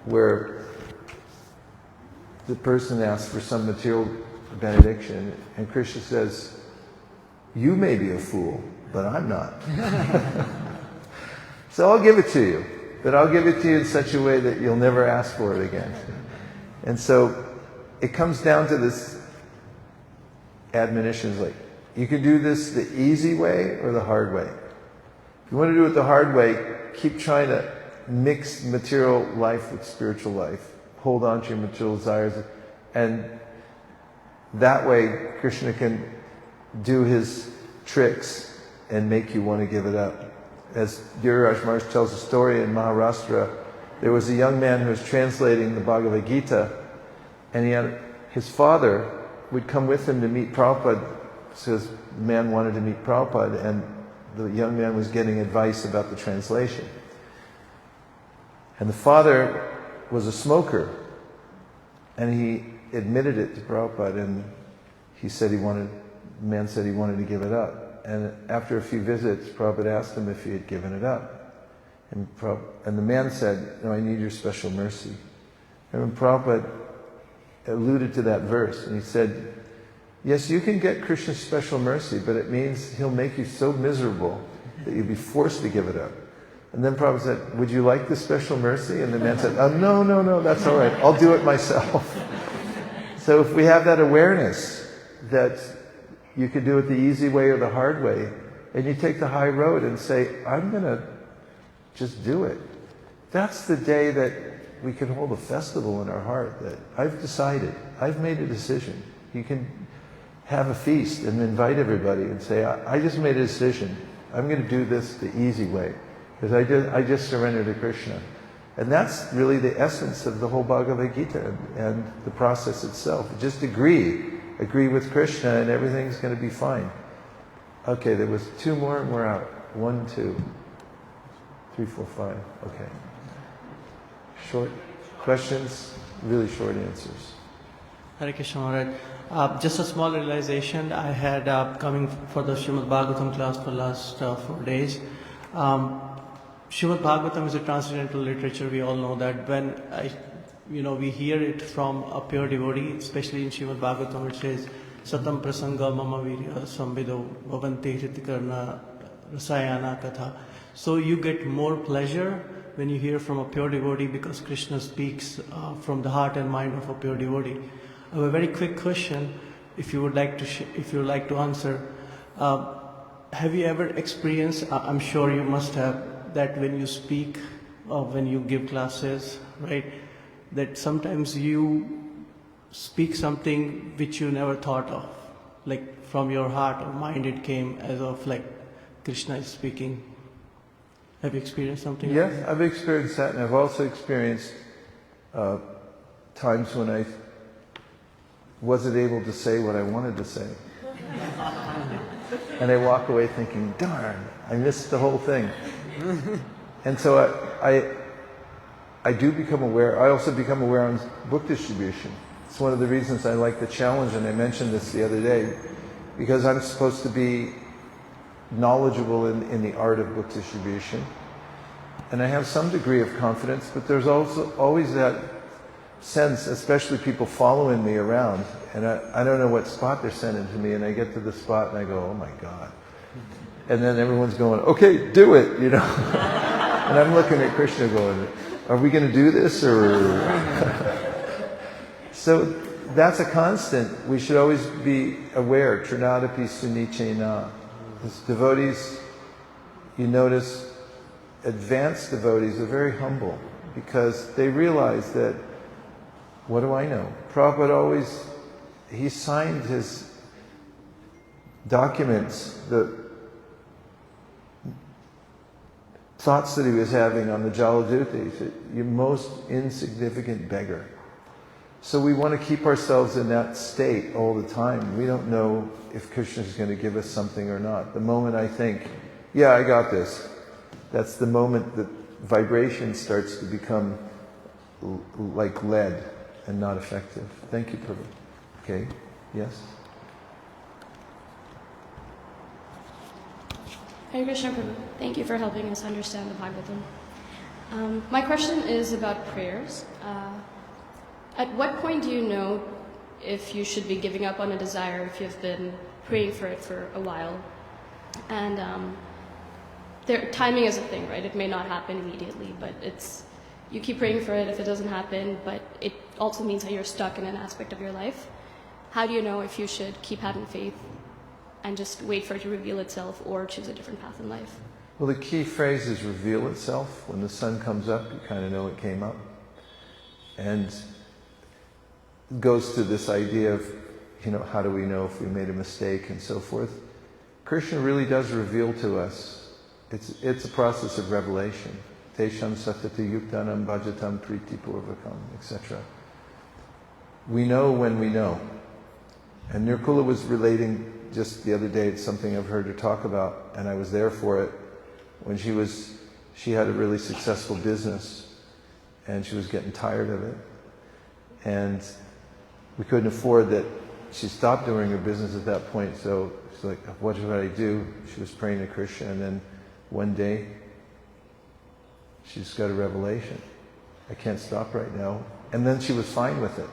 where the person asks for some material benediction and Krishna says, you may be a fool, but I'm not. So I'll give it to you, but I'll give it to you in such a way that you'll never ask for it again. And so it comes down to this admonitions, like, you can do this the easy way or the hard way. If you want to do it the hard way, keep trying to mix material life with spiritual life. Hold on to your material desires, and that way Krishna can do his tricks and make you want to give it up. As Giriraj Maharaj tells a story in Maharashtra, there was a young man who was translating the Bhagavad Gita, and his father would come with him to meet Prabhupada, because the man wanted to meet Prabhupada, and the young man was getting advice about the translation. And the father was a smoker, and he admitted it to Prabhupada, and the man said he wanted to give it up. And after a few visits, Prabhupada asked him if he had given it up. And the man said, no, I need your special mercy. And when Prabhupada alluded to that verse, and he said, yes, you can get Krishna's special mercy, but it means he'll make you so miserable that you'll be forced to give it up. And then Prabhupada said, would you like the special mercy? And the man said, oh, no, that's all right. I'll do it myself. So if we have that awareness that you could do it the easy way or the hard way, and you take the high road and say, I'm going to just do it. that's the day that we can hold a festival in our heart, that I've decided, I've made a decision. You can have a feast and invite everybody and say, I just made a decision. I'm going to do this the easy way, because I just surrendered to Krishna. And that's really the essence of the whole Bhagavad Gita and the process itself. Just agree with Krishna, and everything's going to be fine. Okay, there was 2 more and we're out. 1, 2, 3, 4, 5. Okay. Short questions, really short answers. Hare Krishna Maharaj. Just a small realization I had coming for the Srimad Bhagavatam class for the last 4 days. Srimad Bhagavatam is a transcendental literature, we all know that. When we hear it from a pure devotee, especially in Srimad Bhagavatam, it says, Satam prasanga mama virya samvido bhavanti hritikarna rasayana katha. So you get more pleasure when you hear from a pure devotee, because Krishna speaks from the heart and mind of a pure devotee. I have a very quick question, if you would like to answer. Have you ever experienced, I'm sure you must have, that when you speak or when you give classes, right, that sometimes you speak something which you never thought of, like from your heart or mind it came as of like Krishna is speaking. Have you experienced something? Yes, like that? I've experienced that, and I've also experienced times when I wasn't able to say what I wanted to say. And I walk away thinking, darn, I missed the whole thing. And so I do become aware. I also become aware on book distribution. It's one of the reasons I like the challenge, and I mentioned this the other day, because I'm supposed to be knowledgeable in the art of book distribution. And I have some degree of confidence, but there's also always that sense, especially people following me around, and I don't know what spot they're sending to me, and I get to the spot and I go, oh my God. And then everyone's going, okay, do it, And I'm looking at Krishna going, are we going to do this, or? So that's a constant. We should always be aware. Trinadapi sunichena. As devotees, you notice, advanced devotees are very humble, because they realize that, what do I know? Prabhupada he signed his documents, the thoughts that he was having on the Jaladuta. He said, you most insignificant beggar. So we want to keep ourselves in that state all the time. We don't know if Krishna is going to give us something or not. The moment I think, yeah, I got this, that's the moment that vibration starts to become like lead and not effective. Thank you, Prabhu. Okay, yes? Hare Krishna, Prabhu. Thank you for helping us understand the Bhagavatam. My question is about prayers. At what point do you know if you should be giving up on a desire if you've been praying for it for a while? And timing is a thing, right? It may not happen immediately, but you keep praying for it if it doesn't happen, but it also means that you're stuck in an aspect of your life. How do you know if you should keep having faith and just wait for it to reveal itself, or choose a different path in life? Well, the key phrase is reveal itself. When the sun comes up, you kind of know it came up. And it goes to this idea of, how do we know if we made a mistake and so forth. Krishna really does reveal to us. It's a process of revelation. Tesham satati yuktanam bhajatam priti purvakam, etc. We know when we know. And Nirkula was relating just the other day, it's something I've heard her talk about, and I was there for it, when she had a really successful business, and she was getting tired of it. And we couldn't afford that. She stopped doing her business at that point, so she's like, what should I do? She was praying to Krishna, and then one day, she just got a revelation. I can't stop right now. And then she was fine with it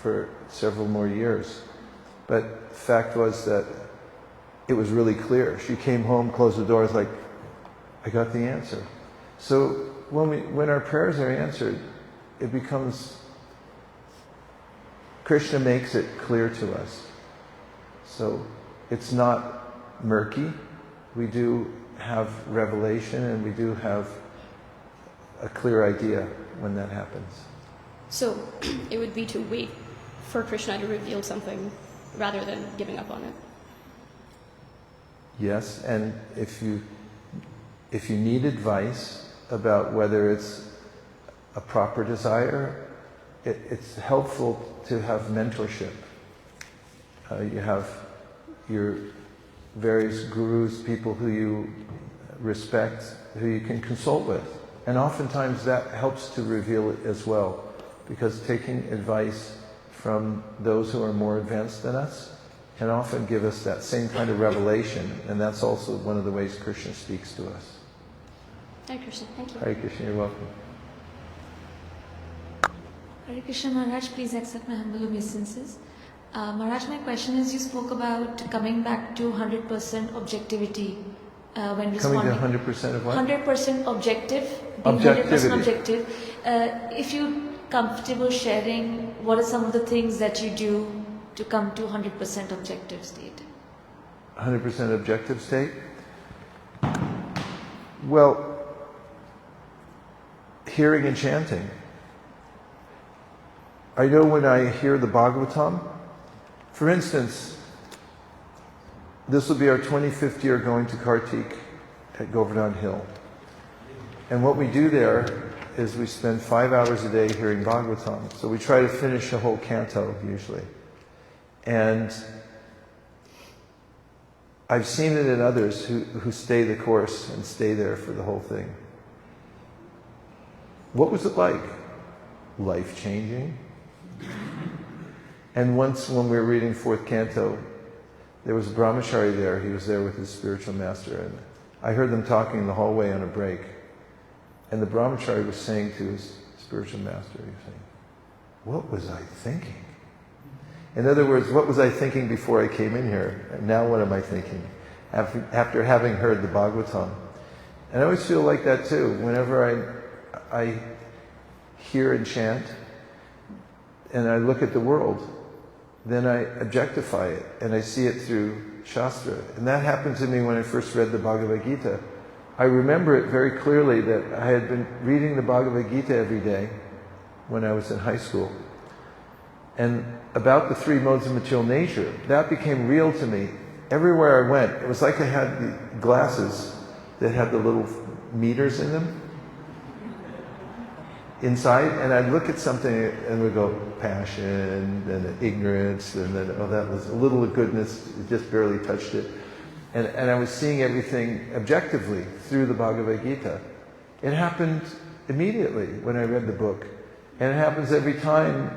for several more years. But the fact was that it was really clear. She came home, closed the doors, like, I got the answer. So when our prayers are answered, it becomes, Krishna makes it clear to us. So it's not murky. We do have revelation, and we do have a clear idea when that happens. So it would be to wait for Krishna to reveal something rather than giving up on it. Yes, and if you need advice about whether it's a proper desire, it's helpful to have mentorship. You have your various gurus, people who you respect, who you can consult with. And oftentimes that helps to reveal it as well, because taking advice from those who are more advanced than us can often give us that same kind of revelation, and that's also one of the ways Krishna speaks to us. Hare Krishna, thank you. Hare Krishna, you're welcome. Hare Krishna Maharaj, please accept my humble obeisances. Maharaj, my question is, you spoke about coming back to 100% objectivity when responding. Coming to 100% of what? 100% objective, being 100% objective. If you're comfortable sharing, what are some of the things that you do to come to 100% objective state? 100% objective state? Well, hearing and chanting. I know when I hear the Bhagavatam, for instance, this will be our 25th year going to Kartik at Govardhan Hill. And what we do there is we spend 5 hours a day hearing Bhagavatam. So we try to finish a whole canto usually. And I've seen it in others who stay the course and stay there for the whole thing. What was it like? Life-changing. And once when we were reading 4th canto, there was a brahmachari there. He was there with his spiritual master. And I heard them talking in the hallway on a break. And the brahmachari was saying to his spiritual master, he was saying, "What was I thinking?" In other words, what was I thinking before I came in here? And now what am I thinking? After having heard the Bhagavatam. And I always feel like that too. Whenever I hear and chant, and I look at the world, then I objectify it, and I see it through śāstra. And that happened to me when I first read the Bhagavad Gita. I remember it very clearly that I had been reading the Bhagavad Gita every day when I was in high school. And about the 3 modes of material nature, that became real to me. Everywhere I went, it was like I had the glasses that had the little meters in them inside, and I'd look at something and we'd go, passion, then ignorance, and then, oh, that was a little of goodness, it just barely touched it. And I was seeing everything objectively through the Bhagavad Gita. It happened immediately when I read the book. And it happens every time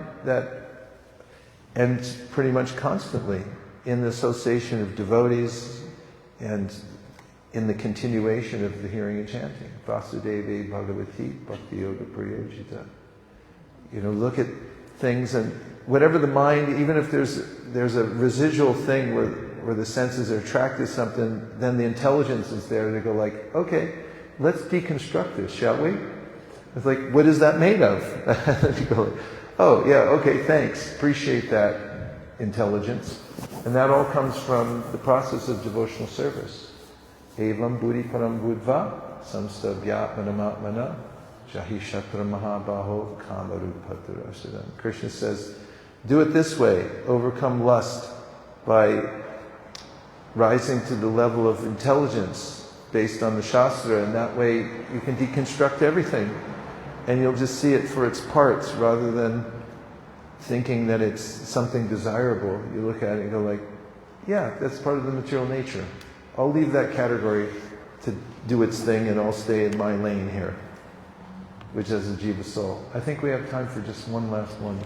and pretty much constantly in the association of devotees and in the continuation of the hearing and chanting. Vasudevi Bhagavati Bhakti Yoga Prayojita. Look at things, and whatever the mind, even if there's a residual thing where the senses are attracted to something, then the intelligence is there to go like, okay, let's deconstruct this, shall we? It's like, what is that made of? You go like, oh yeah, okay, thanks, appreciate that intelligence. And that all comes from the process of devotional service. Evam buddhi param buddva samsta vyatmanam jahi shatra mahabaho kamarupatarasadam. Krishna says, do it this way, overcome lust by rising to the level of intelligence based on the śāstra, and that way you can deconstruct everything and you'll just see it for its parts rather than thinking that it's something desirable. You look at it and go like, yeah, that's part of the material nature. I'll leave that category to do its thing and I'll stay in my lane here, which is a jiva soul. I think we have time for just one last one.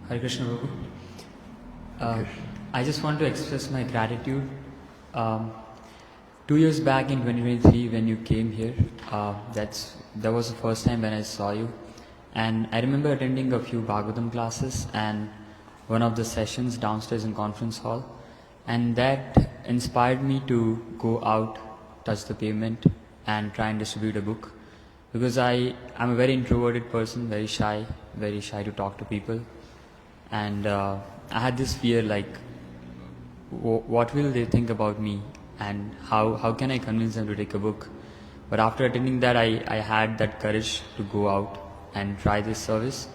Hare Krishna Prabhu. I just want to express my gratitude. 2 years back in 2023 when you came here, that was the first time when I saw you. And I remember attending a few Bhagavatam classes and one of the sessions downstairs in conference hall. And that inspired me to go out, touch the pavement and try and distribute a book. Because I'm a very introverted person, very shy to talk to people. And I had this fear like, what will they think about me, and how can I convince them to take a book? But after attending that, I had that courage to go out and try this service.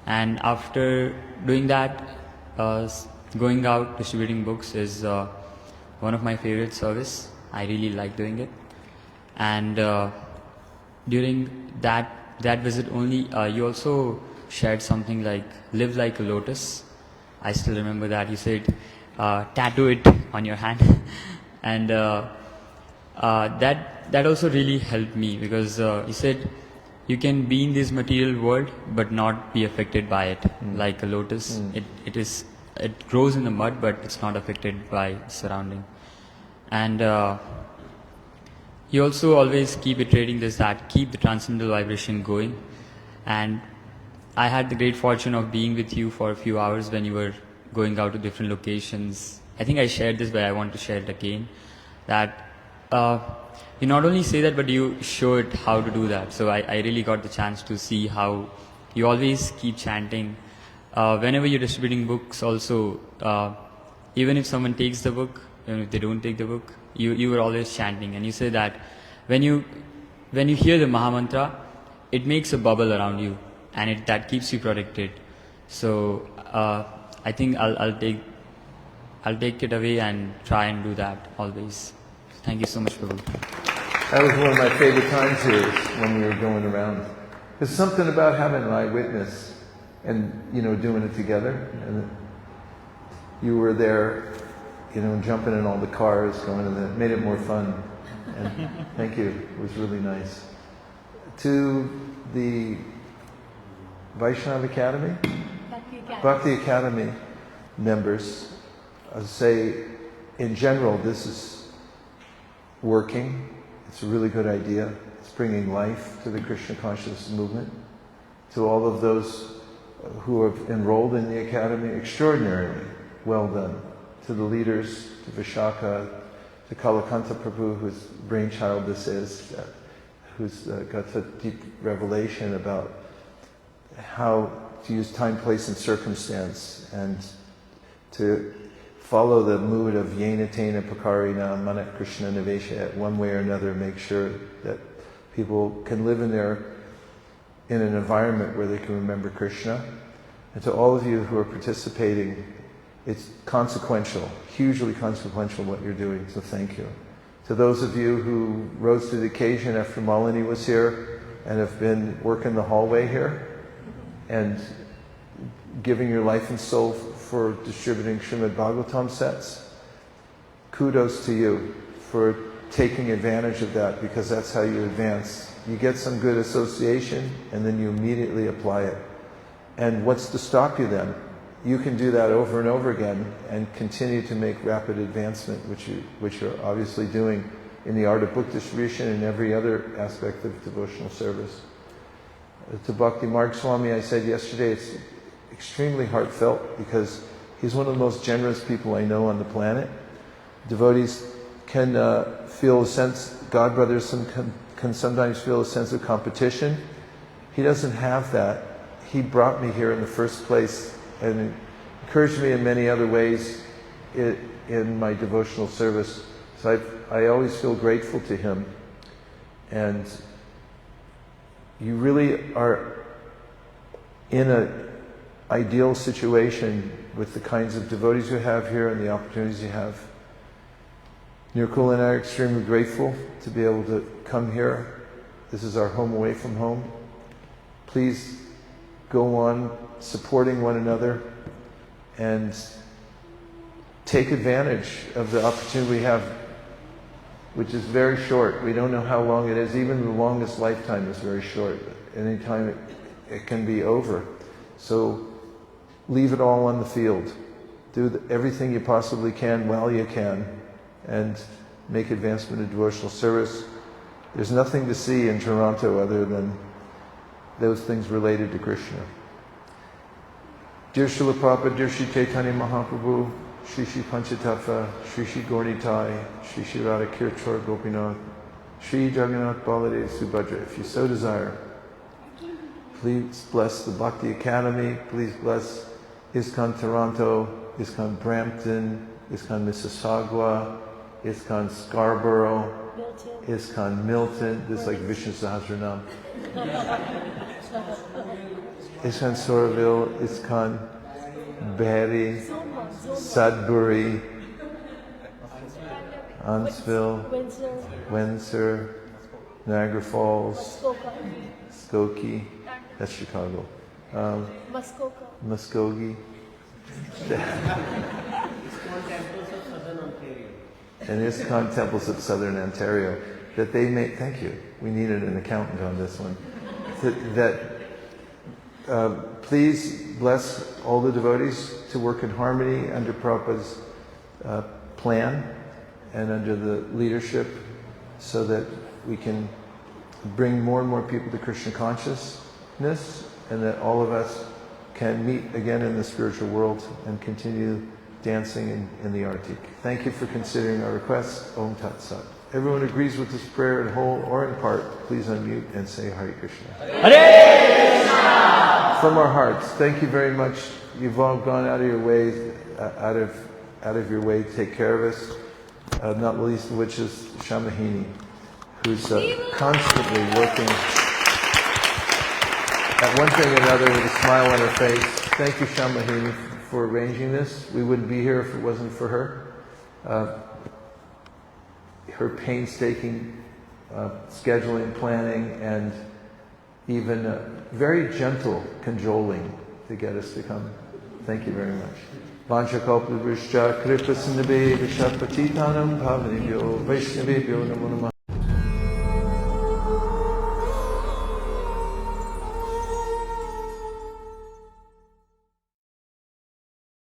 And after doing that, going out distributing books is one of my favorite service. I really like doing it. And during that visit only, you also shared something like live like a lotus. I still remember that. You said tattoo it on your hand. And that also really helped me, because you said you can be in this material world but not be affected by it. Like a lotus, it grows in the mud but it's not affected by surrounding. And you also always keep iterating this, that keep the transcendental vibration going. And I had the great fortune of being with you for a few hours when you were going out to different locations. I think I shared this, but I want to share it again, that you not only say that, but you show it how to do that. So I really got the chance to see how you always keep chanting. Whenever you're distributing books also, even if someone takes the book, even if they don't take the book, you were always chanting. And you say that when you hear the Mahamantra, it makes a bubble around you, and that keeps you protected. So I think I'll take it away and try and do that always. Thank you so much, Prabhu. That was one of my favorite times here, when we were going around. There's something about having an eyewitness and, doing it together. And you were there, jumping in all the cars, going in it made it more fun. And thank you. It was really nice. To the Vaishnava Academy? Bhakti Academy members, I would say, in general, this is working. It's a really good idea. It's bringing life to the Krishna consciousness movement. To all of those who have enrolled in the Academy, extraordinarily well done. To the leaders, to Vishaka, to Kalakanta Prabhu, whose brainchild this is, who's got such deep revelation about how to use time, place, and circumstance, and to follow the mood of yena tena pakarina manat Krishna nivesha, one way or another, make sure that people can live in an environment where they can remember Krishna. And to all of you who are participating, it's consequential, hugely consequential what you're doing, so thank you. To those of you who rose to the occasion after Malini was here and have been working the hallway here and giving your life and soul for distributing Śrīmad Bhagavatam sets, kudos to you for taking advantage of that, because that's how you advance. You get some good association and then you immediately apply it. And what's to stop you then? You can do that over and over again and continue to make rapid advancement, which you're obviously doing in the art of book distribution and every other aspect of devotional service. To Bhakti Marg Swami, I said yesterday, it's extremely heartfelt, because he's one of the most generous people I know on the planet. Devotees can feel a sense, godbrothers can sometimes feel a sense of competition. He doesn't have that. He brought me here in the first place and encouraged me in many other ways in my devotional service. So I always feel grateful to him. And you really are in an ideal situation with the kinds of devotees you have here and the opportunities you have. Nirkul and I are extremely grateful to be able to come here. This is our home away from home. Please go on supporting one another and take advantage of the opportunity we have, which is very short. We don't know how long it is. Even the longest lifetime is very short. Any time it can be over. So leave it all on the field. Do everything you possibly can while you can, and make advancement of devotional service. There's nothing to see in Toronto other than those things related to Krishna. Dear Śrīla Prabhupada, dear Śrī Chaitanya Mahaprabhu, Shri Shri Panchatattva, Shri Shri Gaurnitai, Shri Shri Radha Kirchor Gopinath, Shri Jagannath Baladev Subhadra, if you so desire, please bless the Bhakti Academy, please bless ISKCON Toronto, ISKCON Brampton, ISKCON Mississauga, ISKCON Scarborough, ISKCON Milton. This is like Vishnu Sahasranam. ISKCON Somerville, ISKCON Barrie, Sudbury, Huntsville, Windsor, Niagara Falls, Skokie, that's Chicago, Muskogee, and ISKCON Temples of Southern Ontario. That they may, thank you, we needed an accountant on this one. Please bless all the devotees to work in harmony under Prabhupada's plan and under the leadership, so that we can bring more and more people to Krishna consciousness, and that all of us can meet again in the spiritual world and continue dancing in the Artik. Thank you for considering our request. Om Tat Sat. Everyone agrees with this prayer in whole or in part, please unmute and say Hare Krishna. Hare Krishna! From our hearts, thank you very much. You've all gone out of your way, out of your way to take care of us, not least of which is Shamahini, who's constantly working at one thing or another with a smile on her face. Thank you, Shamahini, for arranging this. We wouldn't be here if it wasn't for her. Her painstaking scheduling, planning, and even very gentle cajoling to get us to come. Thank you very much. Vañśakalptaruscha kripa sindhubhyo vaisesika dasa bhavanebhyo vaishnavebhyo namo namah.